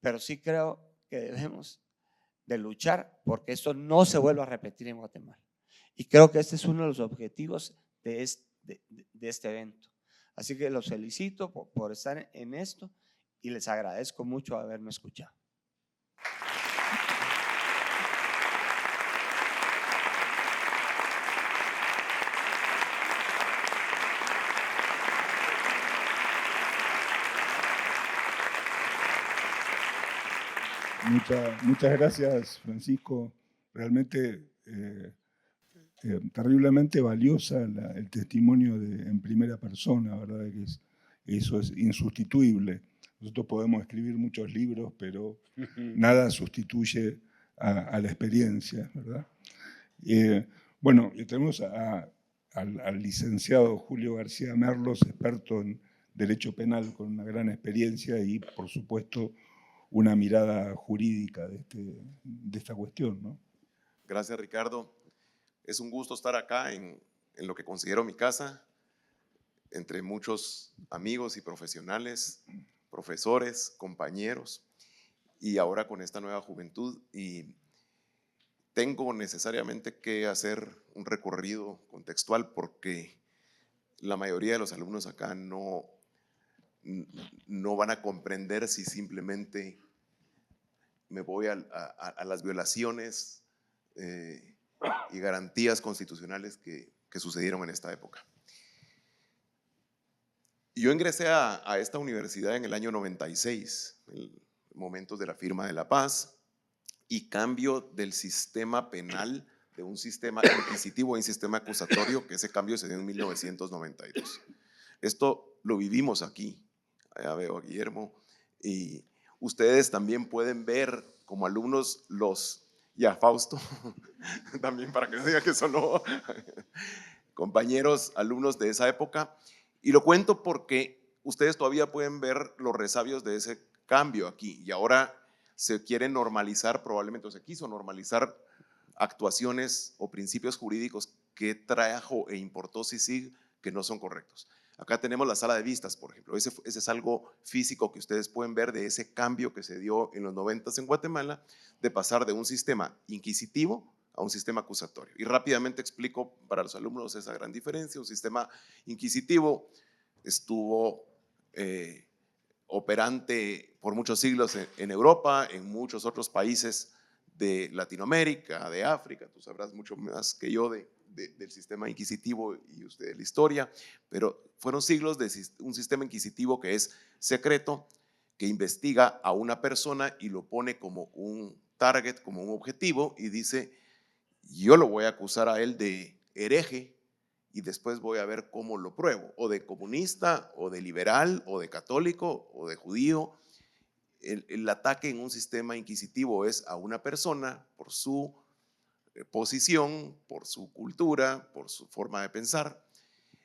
[SPEAKER 5] pero sí creo que debemos de luchar porque esto no se vuelva a repetir en Guatemala. Y creo que este es uno de los objetivos de este evento. Así que los felicito por estar en esto y les agradezco mucho haberme escuchado.
[SPEAKER 4] Muchas gracias, Francisco. Realmente terriblemente valiosa el testimonio en primera persona, ¿verdad? Eso es insustituible. Nosotros podemos escribir muchos libros, pero nada sustituye a la experiencia, ¿verdad? Bueno, y tenemos al licenciado Julio García Merlos, experto en Derecho Penal, con una gran experiencia y, por supuesto, una mirada jurídica de esta cuestión, ¿no?
[SPEAKER 6] Gracias, Ricardo. Es un gusto estar acá en lo que considero mi casa, entre muchos amigos y profesionales, profesores, compañeros, y ahora con esta nueva juventud. Y tengo necesariamente que hacer un recorrido contextual porque la mayoría de los alumnos acá no van a comprender si simplemente me voy a las violaciones y garantías constitucionales que sucedieron en esta época. Yo ingresé a esta universidad en el año 96, en momentos de la firma de la paz y cambio del sistema penal de un sistema inquisitivo a un sistema acusatorio, que ese cambio se dio en 1992. Esto lo vivimos aquí. Allá veo a Guillermo y ustedes también pueden ver como alumnos y a Fausto, también para que no digan que solo compañeros, alumnos de esa época. Y lo cuento porque ustedes todavía pueden ver los resabios de ese cambio aquí. Y ahora se quiere normalizar, probablemente, o se quiso normalizar actuaciones o principios jurídicos que trajo e importó CICIG que no son correctos. Acá tenemos la sala de vistas, por ejemplo. Ese es algo físico que ustedes pueden ver de ese cambio que se dio en los 90s en Guatemala, de pasar de un sistema inquisitivo a un sistema acusatorio. Y rápidamente explico para los alumnos esa gran diferencia. Un sistema inquisitivo estuvo operante por muchos siglos en Europa, en muchos otros países de Latinoamérica, de África. Tú sabrás mucho más que yo del sistema inquisitivo y usted de la historia, pero fueron siglos de un sistema inquisitivo que es secreto, que investiga a una persona y lo pone como un target, como un objetivo, y dice: yo lo voy a acusar a él de hereje y después voy a ver cómo lo pruebo, o de comunista, o de liberal, o de católico, o de judío. El ataque en un sistema inquisitivo es a una persona por su posición, por su cultura, por su forma de pensar.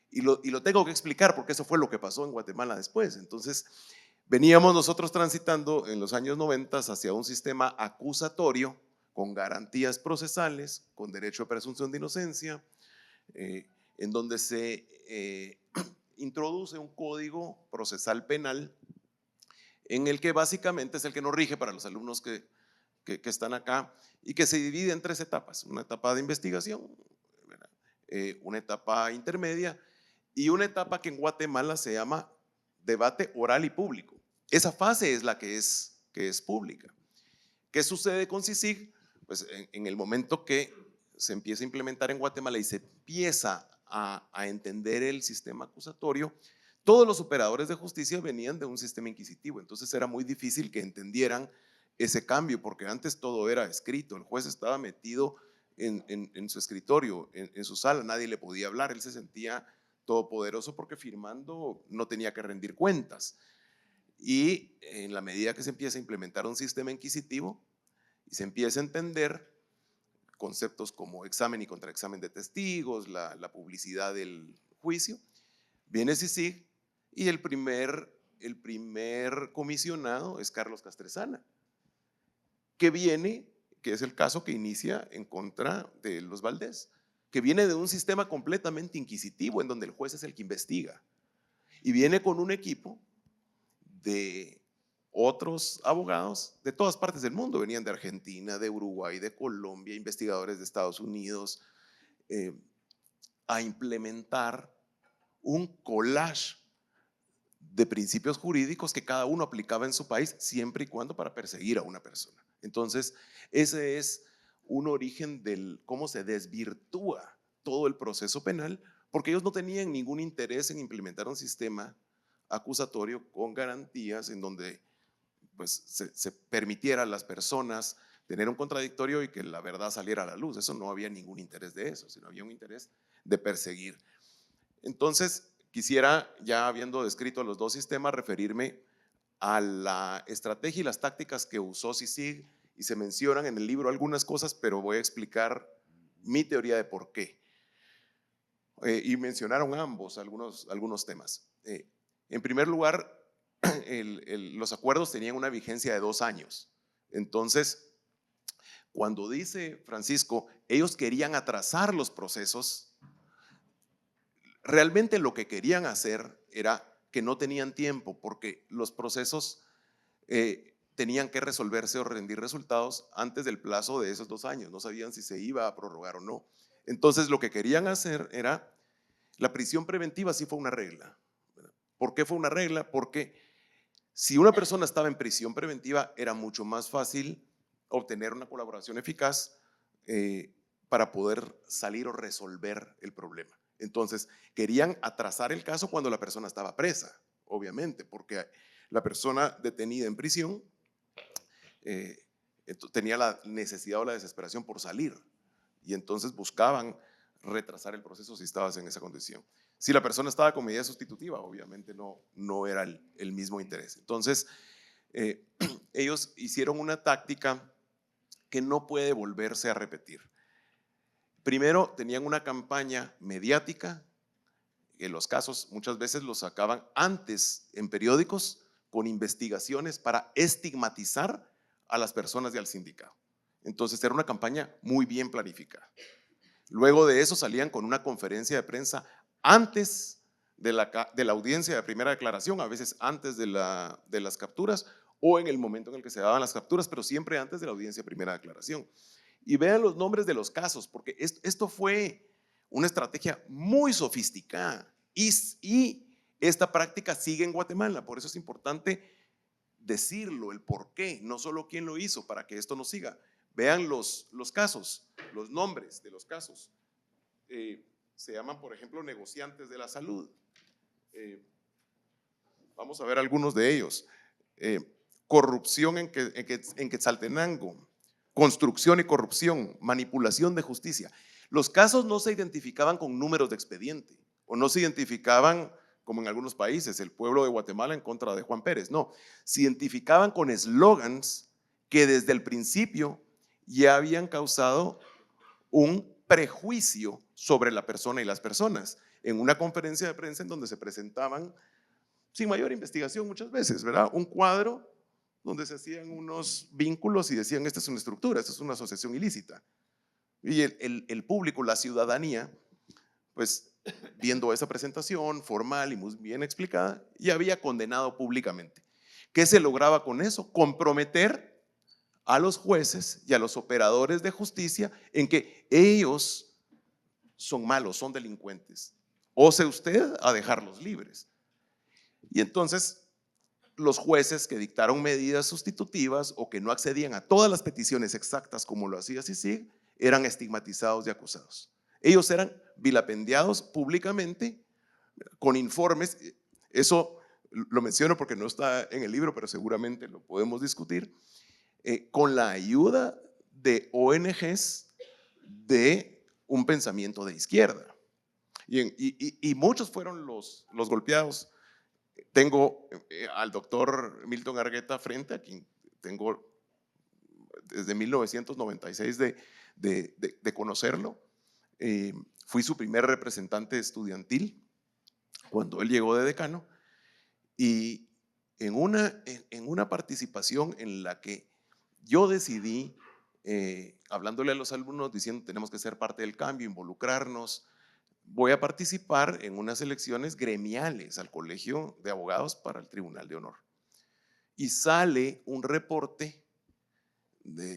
[SPEAKER 6] Y lo tengo que explicar porque eso fue lo que pasó en Guatemala después. Entonces, veníamos nosotros transitando en los años 90 hacia un sistema acusatorio con garantías procesales, con derecho a presunción de inocencia, en donde se introduce un código procesal penal en el que básicamente es el que nos rige para los alumnos que están acá, y que se divide en 3 etapas: una etapa de investigación, una etapa intermedia y una etapa que en Guatemala se llama debate oral y público. Esa fase es la que es pública. ¿Qué sucede con CICIG? Pues en el momento que se empieza a implementar en Guatemala y se empieza a entender el sistema acusatorio, todos los operadores de justicia venían de un sistema inquisitivo, entonces era muy difícil que entendieran ese cambio, porque antes todo era escrito, el juez estaba metido en su escritorio, en su sala, nadie le podía hablar, él se sentía todopoderoso porque firmando no tenía que rendir cuentas. Y en la medida que se empieza a implementar un sistema inquisitivo y se empieza a entender conceptos como examen y contraexamen de testigos, la publicidad del juicio, viene CICIG y el primer comisionado es Carlos Castresana, que es el caso que inicia en contra de los Valdés, que viene de un sistema completamente inquisitivo en donde el juez es el que investiga, y viene con un equipo de otros abogados de todas partes del mundo. Venían de Argentina, de Uruguay, de Colombia, investigadores de Estados Unidos, a implementar un collage de principios jurídicos que cada uno aplicaba en su país, siempre y cuando para perseguir a una persona. Entonces, ese es un origen del cómo se desvirtúa todo el proceso penal, porque ellos no tenían ningún interés en implementar un sistema acusatorio con garantías en donde pues, se permitiera a las personas tener un contradictorio y que la verdad saliera a la luz. Eso no había ningún interés de eso, sino había un interés de perseguir. Entonces, quisiera, ya habiendo descrito los 2 sistemas, referirme a la estrategia y las tácticas que usó CICIG, y se mencionan en el libro algunas cosas, pero voy a explicar mi teoría de por qué. Y mencionaron ambos algunos temas. En primer lugar, los acuerdos tenían una vigencia de 2 años. Entonces, cuando dice Francisco, ellos querían atrasar los procesos, realmente lo que querían hacer era que no tenían tiempo, porque los procesos tenían que resolverse o rendir resultados antes del plazo de esos 2 años. No sabían si se iba a prorrogar o no. Entonces lo que querían hacer era, la prisión preventiva sí fue una regla. ¿Por qué fue una regla? Porque si una persona estaba en prisión preventiva era mucho más fácil obtener una colaboración eficaz para poder salir o resolver el problema. Entonces, querían atrasar el caso cuando la persona estaba presa, obviamente, porque la persona detenida en prisión tenía la necesidad o la desesperación por salir, y entonces buscaban retrasar el proceso si estabas en esa condición. Si la persona estaba con medida sustitutiva, obviamente no era el mismo interés. Entonces, ellos hicieron una táctica que no puede volverse a repetir. Primero, tenían una campaña mediática, que los casos muchas veces los sacaban antes en periódicos con investigaciones para estigmatizar a las personas y al sindicato. Entonces era una campaña muy bien planificada. Luego de eso salían con una conferencia de prensa antes de la audiencia de primera declaración, a veces antes de las capturas o en el momento en el que se daban las capturas, pero siempre antes de la audiencia de primera declaración. Y vean los nombres de los casos, porque esto fue una estrategia muy sofisticada y Esta práctica sigue en Guatemala, por eso es importante decirlo, el por qué, no solo quién lo hizo, para que esto no siga. Vean los casos, los nombres de los casos. Se llaman, por ejemplo, negociantes de la salud. Vamos a ver algunos de ellos. Corrupción en Quetzaltenango, construcción y corrupción, manipulación de justicia. Los casos no se identificaban con números de expediente o no se identificaban como en algunos países, el pueblo de Guatemala en contra de Juan Pérez. No, se identificaban con eslogans que desde el principio ya habían causado un prejuicio sobre la persona y las personas. En una conferencia de prensa en donde se presentaban, sin mayor investigación muchas veces, ¿verdad? Un cuadro donde se hacían unos vínculos y decían, esta es una estructura, esta es una asociación ilícita. Y el público, la ciudadanía, pues viendo esa presentación formal y muy bien explicada, ya había condenado públicamente. ¿Qué se lograba con eso? Comprometer a los jueces y a los operadores de justicia en que ellos son malos, son delincuentes. Ose usted a dejarlos libres. Y entonces los jueces que dictaron medidas sustitutivas o que no accedían a todas las peticiones exactas como lo hacía CICIG, eran estigmatizados y acusados. Ellos eran vilipendiados públicamente con informes. Eso lo menciono porque no está en el libro, pero seguramente lo podemos discutir. Con la ayuda de ONGs de un pensamiento de izquierda. Y muchos fueron los golpeados. Tengo al doctor Milton Argueta frente, a quien tengo desde 1996 de conocerlo. Fui su primer representante estudiantil cuando él llegó de decano, y en una participación en la que yo decidí, hablándole a los alumnos, diciendo tenemos que ser parte del cambio, involucrarnos, voy a participar en unas elecciones gremiales al Colegio de Abogados para el Tribunal de Honor. Y sale un reporte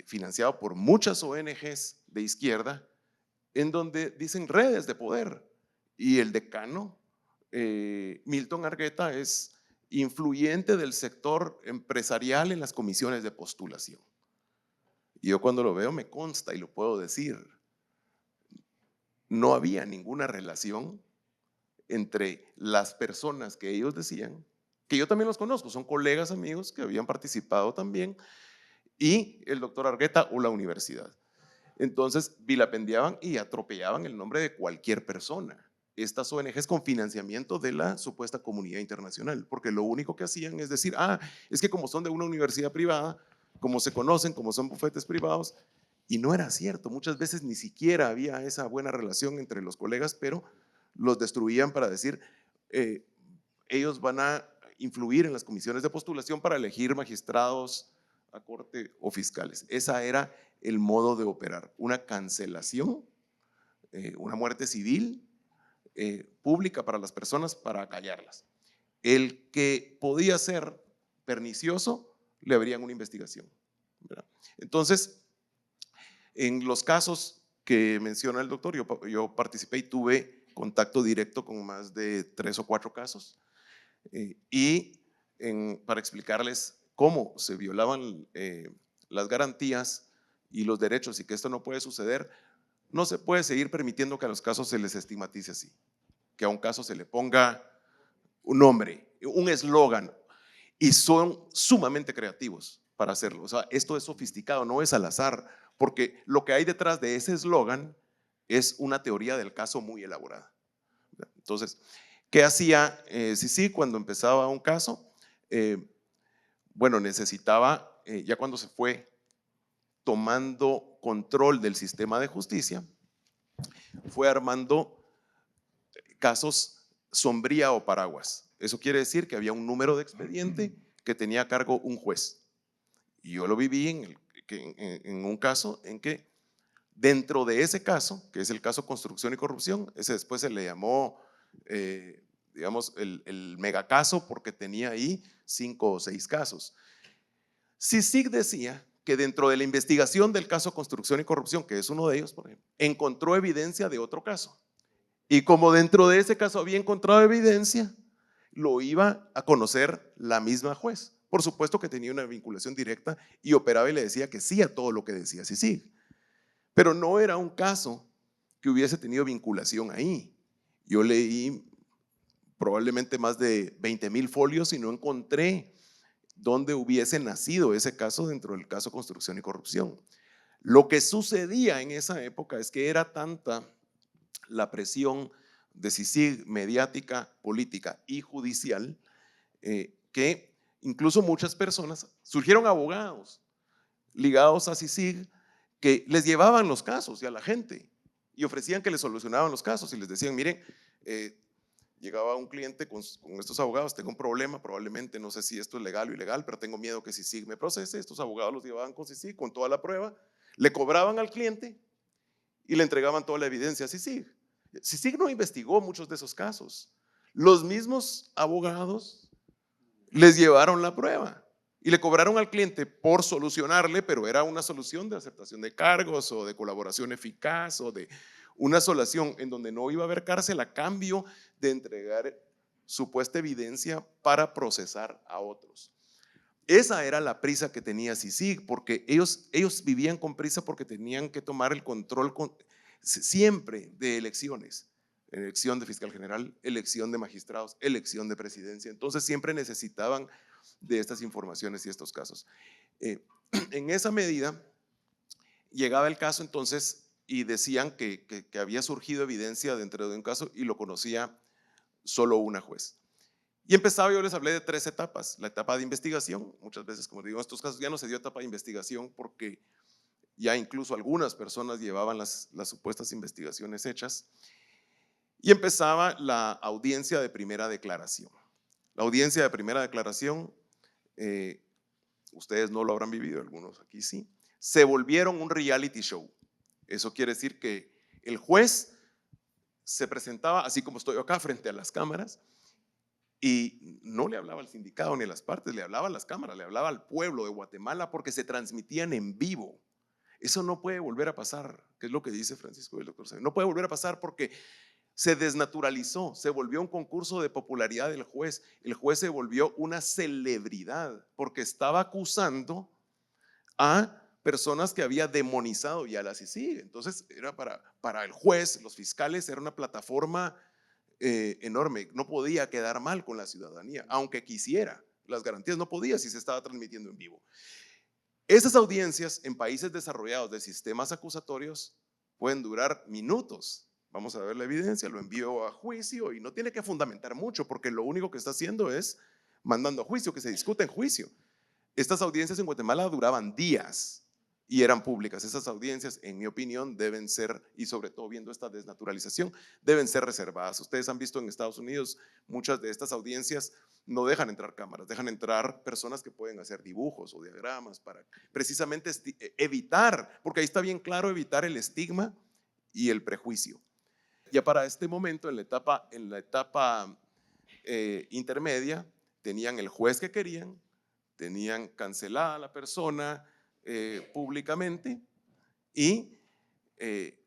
[SPEAKER 6] financiado por muchas ONGs de izquierda, en donde dicen redes de poder, y el decano Milton Argueta es influyente del sector empresarial en las comisiones de postulación. Y yo cuando lo veo me consta y lo puedo decir, no había ninguna relación entre las personas que ellos decían, que yo también los conozco, son colegas, amigos que habían participado también, y el doctor Argueta o la universidad. Entonces vilipendiaban y atropellaban el nombre de cualquier persona. Estas ONGs con financiamiento de la supuesta comunidad internacional, porque lo único que hacían es decir, es que como son de una universidad privada, como se conocen, como son bufetes privados, y no era cierto. Muchas veces ni siquiera había esa buena relación entre los colegas, pero los destruían para decir, ellos van a influir en las comisiones de postulación para elegir magistrados a corte o fiscales. Esa era el modo de operar, una cancelación, una muerte civil pública para las personas para acallarlas. El que podía ser pernicioso, le abrían una investigación, ¿verdad? Entonces, en los casos que menciona el doctor, yo participé y tuve contacto directo con más de 3 o 4 casos, para explicarles cómo se violaban las garantías y los derechos y que esto no puede suceder. No se puede seguir permitiendo que a los casos se les estigmatice así, que a un caso se le ponga un nombre, un eslogan, y son sumamente creativos para hacerlo. O sea, esto es sofisticado, no es al azar, porque lo que hay detrás de ese eslogan es una teoría del caso muy elaborada. Entonces, ¿qué hacía CICIG cuando empezaba un caso? Bueno, necesitaba, ya cuando se fue tomando control del sistema de justicia, fue armando casos sombría o paraguas. Eso quiere decir que había un número de expediente que tenía a cargo un juez. Y yo lo viví en un caso en que dentro de ese caso, que es el caso construcción y corrupción, ese después se le llamó, digamos, el megacaso porque tenía ahí 5 o 6 casos. CICIG decía que dentro de la investigación del caso construcción y corrupción, que es uno de ellos, por ejemplo, encontró evidencia de otro caso. Y como dentro de ese caso había encontrado evidencia, lo iba a conocer la misma juez. Por supuesto que tenía una vinculación directa y operaba y le decía que sí a todo lo que decía CICIG. Pero no era un caso que hubiese tenido vinculación ahí. Yo leí probablemente más de 20,000 folios y no encontré dónde hubiese nacido ese caso dentro del caso Construcción y Corrupción. Lo que sucedía en esa época es que era tanta la presión de CICIG, mediática, política y judicial, que incluso muchas personas, surgieron abogados ligados a CICIG que les llevaban los casos y a la gente y ofrecían que les solucionaban los casos y les decían, miren, llegaba un cliente con estos abogados, tengo un problema, probablemente no sé si esto es legal o ilegal, pero tengo miedo que CICIG me procese. Estos abogados los llevaban con CICIG, con toda la prueba, le cobraban al cliente y le entregaban toda la evidencia a CICIG. CICIG no investigó muchos de esos casos. Los mismos abogados les llevaron la prueba y le cobraron al cliente por solucionarle, pero era una solución de aceptación de cargos o de colaboración eficaz o de una solución en donde no iba a haber cárcel a cambio de entregar supuesta evidencia para procesar a otros. Esa era la prisa que tenía CICIG, porque ellos vivían con prisa porque tenían que tomar el control siempre de elecciones. Elección de fiscal general, elección de magistrados, elección de presidencia. Entonces siempre necesitaban de estas informaciones y estos casos. En esa medida llegaba el caso entonces y decían que había surgido evidencia dentro de un caso y lo conocía solo una juez. Y empezaba, yo les hablé de 3 etapas. La etapa de investigación, muchas veces, como digo, en estos casos ya no se dio etapa de investigación porque ya incluso algunas personas llevaban las supuestas investigaciones hechas. Y empezaba la audiencia de primera declaración. La audiencia de primera declaración, ustedes no lo habrán vivido, algunos aquí sí, se volvieron un reality show. Eso quiere decir que el juez se presentaba, así como estoy acá frente a las cámaras, y no le hablaba al sindicato ni a las partes, le hablaba a las cámaras, le hablaba al pueblo de Guatemala porque se transmitían en vivo. Eso no puede volver a pasar, que es lo que dice Francisco y el doctor Sabino. No puede volver a pasar porque se desnaturalizó, se volvió un concurso de popularidad del juez. El juez se volvió una celebridad porque estaba acusando a personas que había demonizado y a las CICIG. Entonces era para el juez, los fiscales, era una plataforma enorme. No podía quedar mal con la ciudadanía, aunque quisiera. Las garantías no podía si se estaba transmitiendo en vivo. Esas audiencias en países desarrollados de sistemas acusatorios pueden durar minutos. Vamos a ver la evidencia, lo envío a juicio y no tiene que fundamentar mucho porque lo único que está haciendo es mandando a juicio, que se discute en juicio. Estas audiencias en Guatemala duraban días y eran públicas. Esas audiencias, en mi opinión, deben ser, y sobre todo viendo esta desnaturalización, deben ser reservadas. Ustedes han visto en Estados Unidos muchas de estas audiencias no dejan entrar cámaras, dejan entrar personas que pueden hacer dibujos o diagramas para precisamente evitar, porque ahí está bien claro, evitar el estigma y el prejuicio. Ya para este momento, en la etapa intermedia, tenían el juez que querían, tenían cancelada a la persona públicamente y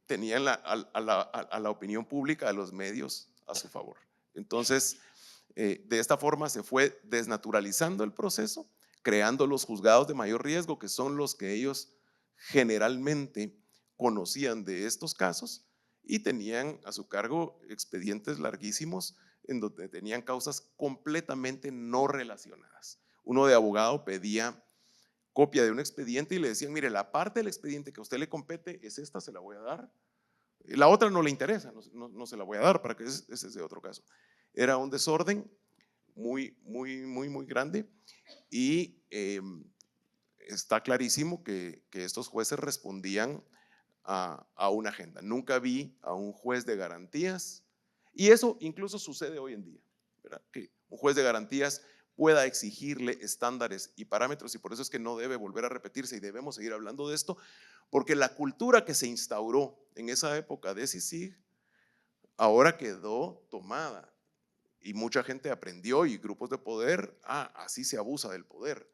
[SPEAKER 6] tenían a la opinión pública, a los medios a su favor. Entonces, de esta forma se fue desnaturalizando el proceso, creando los juzgados de mayor riesgo, que son los que ellos generalmente conocían de estos casos y tenían a su cargo expedientes larguísimos en donde tenían causas completamente no relacionadas. Uno de abogado pedía copia de un expediente y le decían, mire, la parte del expediente que a usted le compete es esta, se la voy a dar. La otra no le interesa, no se la voy a dar, para que ese es de otro caso. Era un desorden muy grande y está clarísimo que estos jueces respondían a una agenda. Nunca vi a un juez de garantías, y eso incluso sucede hoy en día, ¿verdad? Que un juez de garantías pueda exigirle estándares y parámetros, y por eso es que no debe volver a repetirse y debemos seguir hablando de esto, porque la cultura que se instauró en esa época de CICIG ahora quedó tomada y mucha gente aprendió y grupos de poder, así se abusa del poder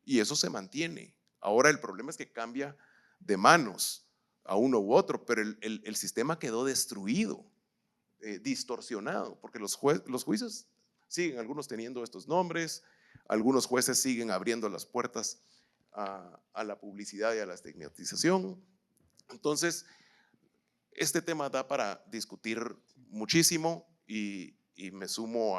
[SPEAKER 6] y eso se mantiene. Ahora el problema es que cambia de manos a uno u otro, pero el sistema quedó destruido, distorsionado, porque los juicios siguen algunos teniendo estos nombres, algunos jueces siguen abriendo las puertas a la publicidad y a la estigmatización. Entonces, este tema da para discutir muchísimo y me sumo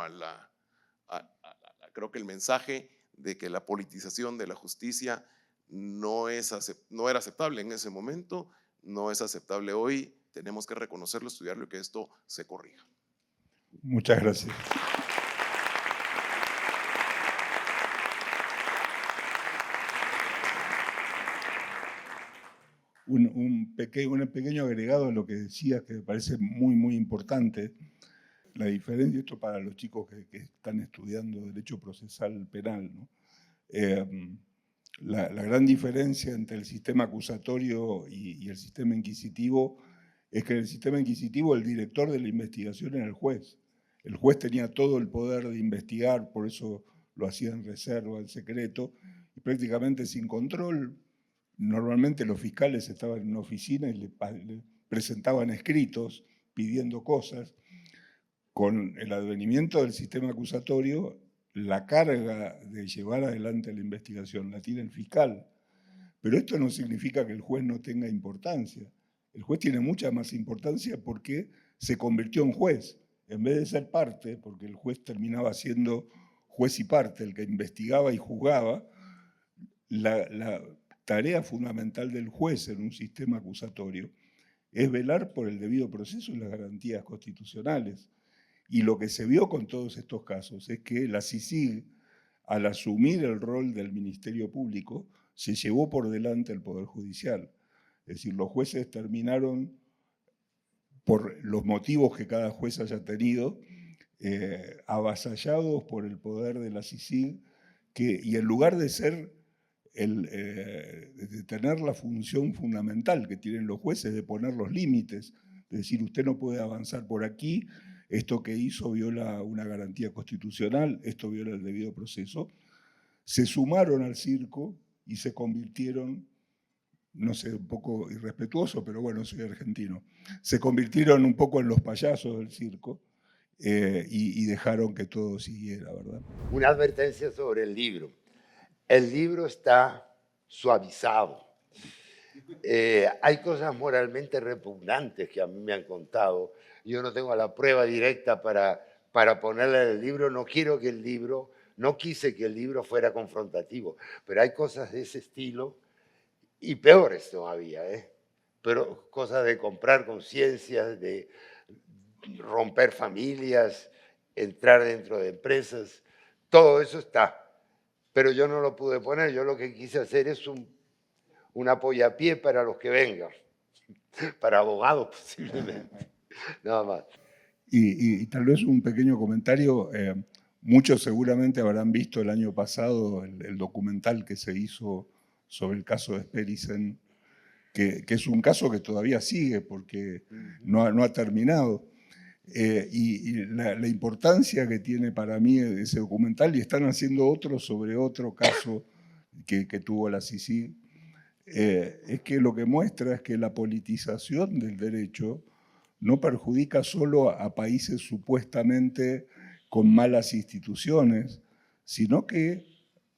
[SPEAKER 6] creo que el mensaje de que la politización de la justicia no era aceptable en ese momento, no es aceptable hoy. Tenemos que reconocerlo, estudiarlo y que esto se corrija.
[SPEAKER 4] Muchas gracias. Un pequeño agregado a lo que decías que me parece muy, muy importante. La diferencia, esto para los chicos que están estudiando Derecho Procesal Penal, ¿no? La gran diferencia entre el sistema acusatorio y el sistema inquisitivo es que en el sistema inquisitivo el director de la investigación era el juez. El juez tenía todo el poder de investigar, por eso lo hacía en reserva, en secreto, y prácticamente sin control. Normalmente los fiscales estaban en una oficina y le presentaban escritos pidiendo cosas. Con el advenimiento del sistema acusatorio, la carga de llevar adelante la investigación la tiene el fiscal. Pero esto no significa que el juez no tenga importancia. El juez tiene mucha más importancia porque se convirtió en juez. En vez de ser parte, porque el juez terminaba siendo juez y parte, el que investigaba y juzgaba, la tarea fundamental del juez en un sistema acusatorio es velar por el debido proceso y las garantías constitucionales. Y lo que se vio con todos estos casos es que la CICIG, al asumir el rol del Ministerio Público, se llevó por delante el Poder Judicial. Es decir, los jueces terminaron, por los motivos que cada juez haya tenido, avasallados por el poder de la CICIG, y en lugar de ser de tener la función fundamental que tienen los jueces de poner los límites, de decir, usted no puede avanzar por aquí, esto que hizo viola una garantía constitucional, esto viola el debido proceso, se sumaron al circo y se convirtieron, no sé, un poco irrespetuoso, pero bueno, soy argentino, se convirtieron un poco en los payasos del circo y dejaron que todo siguiera, ¿verdad?
[SPEAKER 3] Una advertencia sobre el libro. El libro está suavizado. Hay cosas moralmente repugnantes que a mí me han contado. Yo no tengo la prueba directa para ponerle en el libro. No quise que el libro fuera confrontativo, pero hay cosas de ese estilo y peores todavía, pero cosas de comprar conciencias, de romper familias, entrar dentro de empresas, todo eso está. Pero yo no lo pude poner, yo lo que quise hacer es un apoyapié para los que vengan, para abogados posiblemente, nada más.
[SPEAKER 4] Y tal vez un pequeño comentario, muchos seguramente habrán visto el año pasado el documental que se hizo sobre el caso de Sperisen, que es un caso que todavía sigue porque no ha terminado. Y la importancia que tiene para mí ese documental, y están haciendo otro sobre otro caso que tuvo la CICIG, es que lo que muestra es que la politización del derecho no perjudica solo a países supuestamente con malas instituciones, sino que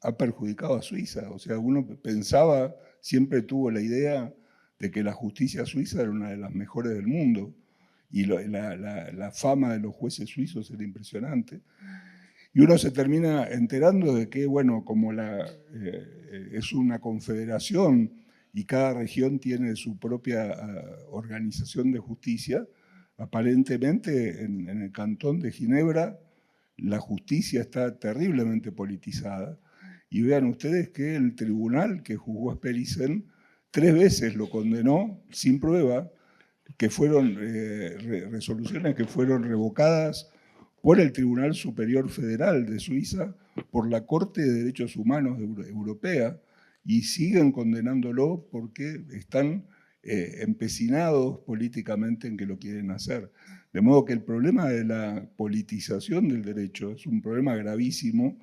[SPEAKER 4] ha perjudicado a Suiza. O sea, uno pensaba, siempre tuvo la idea de que la justicia suiza era una de las mejores del mundo, y la fama de los jueces suizos era impresionante. Y uno se termina enterando de que, bueno, como es una confederación y cada región tiene su propia organización de justicia, aparentemente en el cantón de Ginebra la justicia está terriblemente politizada. Y vean ustedes que el tribunal que juzgó a Sperisen 3 veces lo condenó sin prueba, que fueron resoluciones que fueron revocadas por el Tribunal Superior Federal de Suiza, por la Corte de Derechos Humanos Europea, y siguen condenándolo porque están empecinados políticamente en que lo quieren hacer. De modo que el problema de la politización del derecho es un problema gravísimo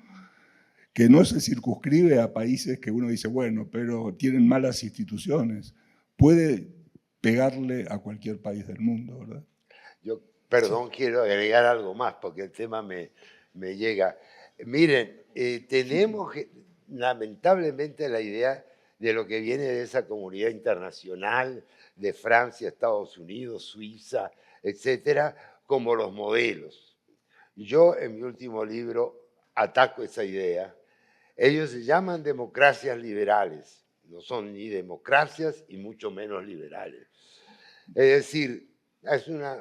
[SPEAKER 4] que no se circunscribe a países que uno dice, bueno, pero tienen malas instituciones. Puede pegarle a cualquier país del mundo, ¿verdad?
[SPEAKER 3] Yo, perdón, quiero agregar algo más, porque el tema me me llega. Miren, tenemos lamentablemente la idea de lo que viene de esa comunidad internacional, de Francia, Estados Unidos, Suiza, etcétera, como los modelos. Yo en mi último libro ataco esa idea. Ellos se llaman democracias liberales, no son ni democracias y mucho menos liberales. Es decir, es una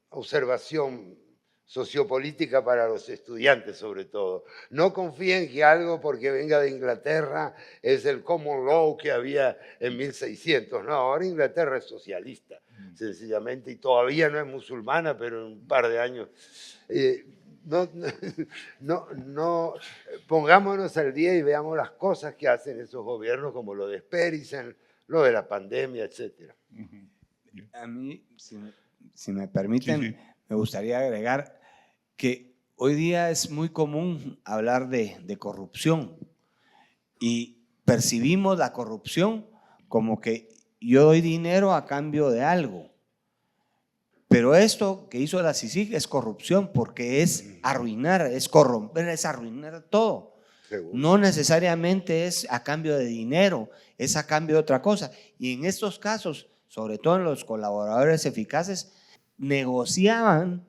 [SPEAKER 3] observación sociopolítica para los estudiantes sobre todo. No confíen que algo porque venga de Inglaterra es el common law que había en 1600. No, ahora Inglaterra es socialista, sencillamente, y todavía no es musulmana, pero en un par de años. No, pongámonos al día y veamos las cosas que hacen esos gobiernos, como lo de Sperisen, lo de la pandemia, etc.
[SPEAKER 5] A mí, si me permiten,
[SPEAKER 4] Sí.
[SPEAKER 5] me gustaría agregar que hoy día es muy común hablar de corrupción y percibimos la corrupción como que yo doy dinero a cambio de algo. Pero esto que hizo la CICIG es corrupción porque es arruinar, es corromper, es arruinar todo.
[SPEAKER 3] Seguro.
[SPEAKER 5] No necesariamente es a cambio de dinero, es a cambio de otra cosa. Y en estos casos, sobre todo en los colaboradores eficaces, negociaban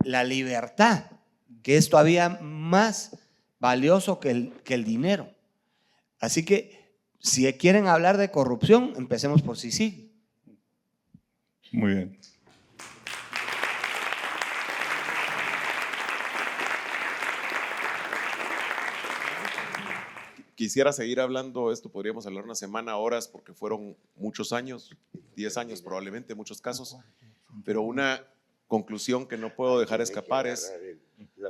[SPEAKER 5] la libertad, que es todavía más valioso que el dinero. Así que si quieren hablar de corrupción, empecemos por CICIG.
[SPEAKER 4] Muy bien.
[SPEAKER 6] Quisiera seguir hablando esto, podríamos hablar una semana, horas, porque fueron muchos años, 10 años probablemente, en muchos casos, pero una conclusión que no puedo dejar escapar es,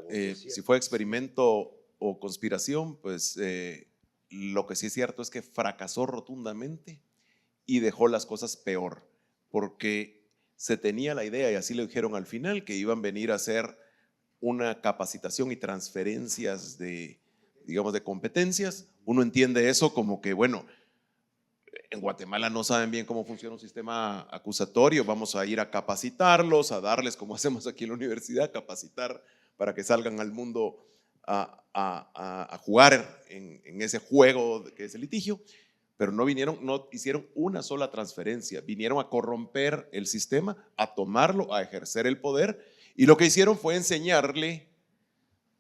[SPEAKER 6] si fue experimento o conspiración, pues lo que sí es cierto es que fracasó rotundamente y dejó las cosas peor, porque se tenía la idea, y así lo dijeron al final, que iban a venir a hacer una capacitación y transferencias de, digamos, de competencias. Uno entiende eso como que, bueno, en Guatemala no saben bien cómo funciona un sistema acusatorio, vamos a ir a capacitarlos, a darles, como hacemos aquí en la universidad, capacitar para que salgan al mundo a jugar en ese juego que es el litigio, pero no hicieron una sola transferencia, vinieron a corromper el sistema, a tomarlo, a ejercer el poder, y lo que hicieron fue enseñarle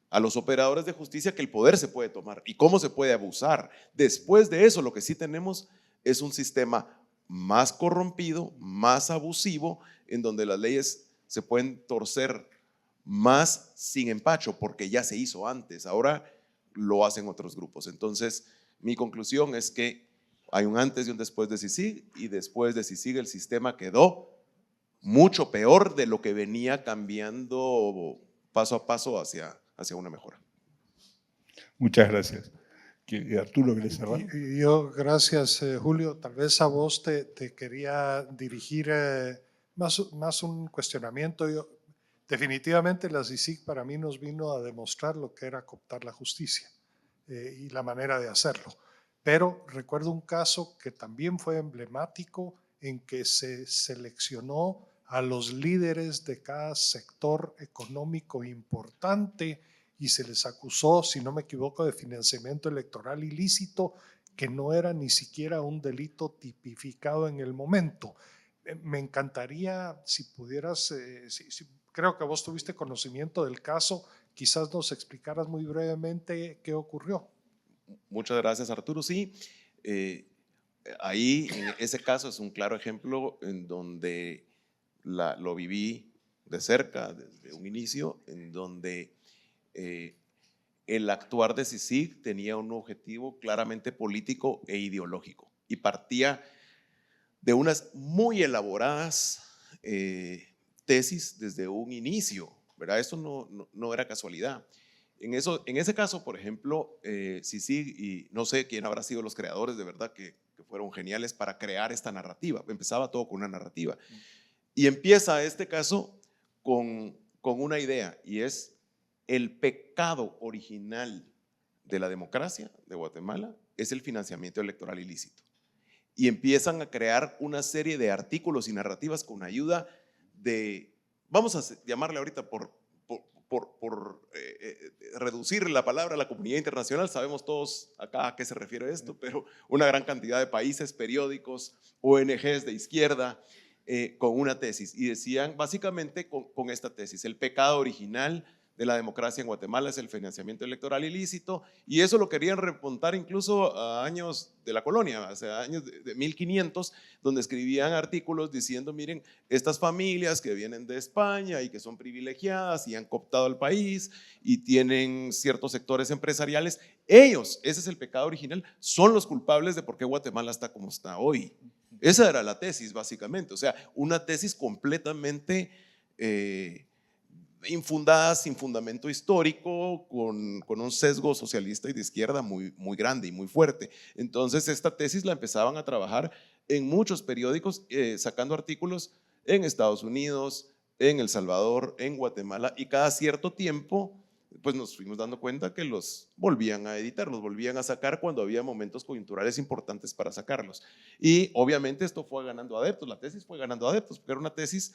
[SPEAKER 6] a los operadores de justicia que el poder se puede tomar y cómo se puede abusar. Después de eso, lo que sí tenemos es un sistema más corrompido, más abusivo, en donde las leyes se pueden torcer más sin empacho, porque ya se hizo antes, ahora lo hacen otros grupos. Entonces, mi conclusión es que hay un antes y un después de CICIG, y después de CICIG el sistema quedó mucho peor de lo que venía cambiando paso a paso hacia una mejora.
[SPEAKER 4] Muchas gracias. Arturo, ¿querés cerrar?
[SPEAKER 1] Yo, gracias, Julio. Tal vez a vos te quería dirigir más un cuestionamiento. Definitivamente la CICIG para mí nos vino a demostrar lo que era cooptar la justicia y la manera de hacerlo. Pero recuerdo un caso que también fue emblemático, en que se seleccionó a los líderes de cada sector económico importante y se les acusó, si no me equivoco, de financiamiento electoral ilícito, que no era ni siquiera un delito tipificado en el momento. Me encantaría si pudieras, creo que vos tuviste conocimiento del caso, quizás nos explicaras muy brevemente qué ocurrió.
[SPEAKER 6] Muchas gracias, Arturo. Sí, ahí en ese caso es un claro ejemplo en donde lo viví de cerca desde un inicio, en donde el actuar de CICIG tenía un objetivo claramente político e ideológico y partía de unas muy elaboradas tesis desde un inicio, ¿verdad? Eso no era casualidad. En ese caso, por ejemplo, CICIG, y no sé quién habrá sido los creadores, de verdad que fueron geniales para crear esta narrativa. Empezaba todo con una narrativa. Y empieza este caso con una idea, y es el pecado original de la democracia de Guatemala es el financiamiento electoral ilícito. Y empiezan a crear una serie de artículos y narrativas con ayuda de, vamos a llamarle ahorita por por reducir la palabra a la comunidad internacional, sabemos todos acá a qué se refiere esto, pero una gran cantidad de países, periódicos, ONGs de izquierda, con una tesis. Y decían básicamente con esta tesis: el pecado original de la democracia en Guatemala es el financiamiento electoral ilícito, y eso lo querían remontar incluso a años de la colonia, o sea, años de 1500, donde escribían artículos diciendo: miren, estas familias que vienen de España y que son privilegiadas y han cooptado al país y tienen ciertos sectores empresariales, ellos, ese es el pecado original, son los culpables de por qué Guatemala está como está hoy. Esa era la tesis básicamente, o sea, una tesis completamente infundada, sin fundamento histórico, con un sesgo socialista y de izquierda muy grande y muy fuerte. Entonces esta tesis la empezaban a trabajar en muchos periódicos, sacando artículos en Estados Unidos, en El Salvador, en Guatemala, y cada cierto tiempo pues nos fuimos dando cuenta que los volvían a editar, los volvían a sacar cuando había momentos coyunturales importantes para sacarlos. Y obviamente esto fue ganando adeptos, la tesis fue ganando adeptos, porque era una tesis,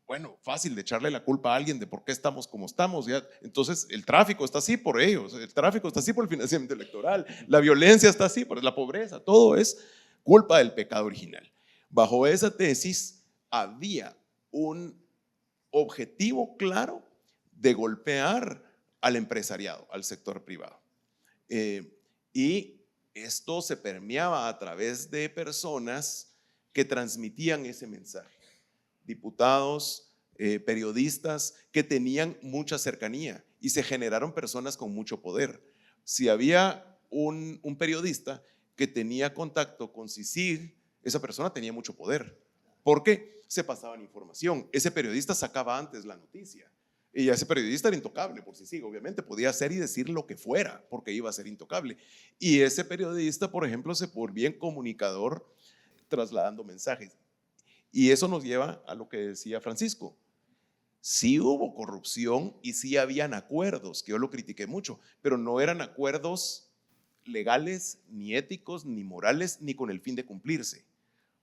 [SPEAKER 6] bueno, fácil de echarle la culpa a alguien de por qué estamos como estamos. ¿Ya? Entonces el tráfico está así por ellos, el tráfico está así por el financiamiento electoral, la violencia está así por la pobreza, todo es culpa del pecado original. Bajo esa tesis había un objetivo claro de golpear al empresariado, al sector privado. Y esto se permeaba a través de personas que transmitían ese mensaje. Diputados, periodistas que tenían mucha cercanía, y se generaron personas con mucho poder. Si había un periodista que tenía contacto con CICIG, esa persona tenía mucho poder, porque se pasaban información. Ese periodista sacaba antes la noticia. Y ese periodista era intocable por sí, obviamente, podía hacer y decir lo que fuera, porque iba a ser intocable. Y ese periodista, por ejemplo, se volvía en comunicador trasladando mensajes. Y eso nos lleva a lo que decía Francisco. Sí hubo corrupción y sí habían acuerdos, que yo lo critiqué mucho, pero no eran acuerdos legales, ni éticos, ni morales, ni con el fin de cumplirse.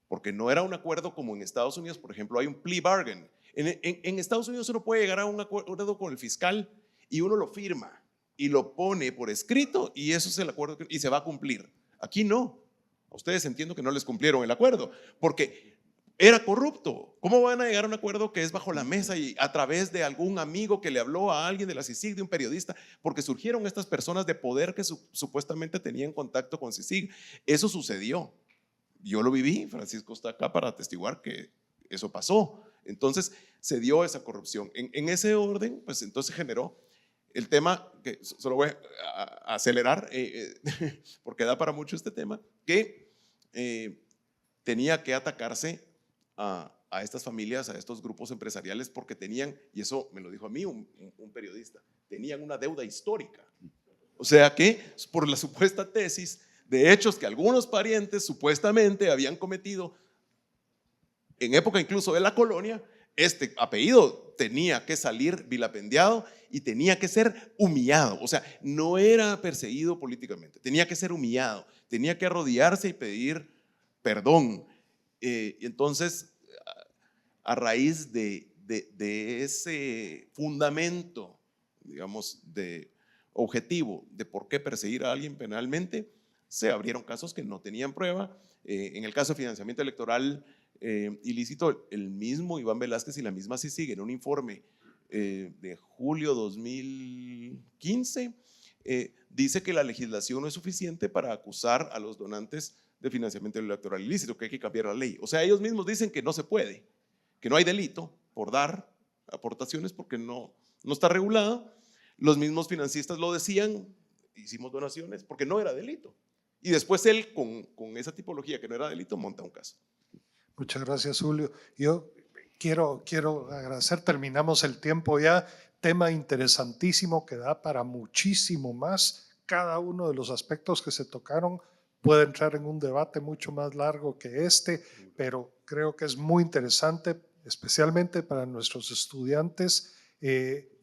[SPEAKER 6] Porque no era un acuerdo como en Estados Unidos, por ejemplo, hay un plea bargain. En Estados Unidos uno puede llegar a un acuerdo con el fiscal y uno lo firma y lo pone por escrito, y eso es el acuerdo y se va a cumplir. Aquí no. A ustedes entiendo que no les cumplieron el acuerdo porque era corrupto. ¿Cómo van a llegar a un acuerdo que es bajo la mesa y a través de algún amigo que le habló a alguien de la CICIG, de un periodista? Porque surgieron estas personas de poder que supuestamente tenían contacto con CICIG. Eso sucedió. Yo lo viví, Francisco está acá para atestiguar que eso pasó. Entonces se dio esa corrupción. En ese orden, pues entonces generó el tema, que solo voy a acelerar porque da para mucho este tema, que tenía que atacarse a estas familias, a estos grupos empresariales, porque tenían, y eso me lo dijo a mí un periodista, tenían una deuda histórica. O sea que por la supuesta tesis de hechos que algunos parientes supuestamente habían cometido en época incluso de la colonia, este apellido tenía que salir vilipendiado y tenía que ser humillado. O sea, no era perseguido políticamente, tenía que ser humillado, tenía que arrodillarse y pedir perdón. Y entonces, a raíz de ese fundamento, digamos, de objetivo de por qué perseguir a alguien penalmente, se abrieron casos que no tenían prueba. En el caso de financiamiento electoral ilícito, el mismo Iván Velázquez y la misma CICIG, en un informe de julio 2015, dice que la legislación no es suficiente para acusar a los donantes de financiamiento electoral ilícito, que hay que cambiar la ley. O sea, ellos mismos dicen que no se puede, que no hay delito por dar aportaciones porque no está regulado. Los mismos financistas lo decían, hicimos donaciones porque no era delito. Y después él, con esa tipología que no era delito, monta un caso.
[SPEAKER 1] Muchas gracias, Julio. Yo quiero agradecer, terminamos el tiempo ya, tema interesantísimo que da para muchísimo más. Cada uno de los aspectos que se tocaron puede entrar en un debate mucho más largo que este, pero creo que es muy interesante, especialmente para nuestros estudiantes,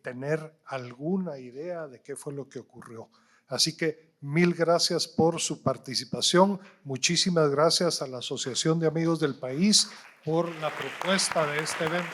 [SPEAKER 1] tener alguna idea de qué fue lo que ocurrió. Así que mil gracias por su participación. Muchísimas gracias a la Asociación de Amigos del País por la propuesta de este evento.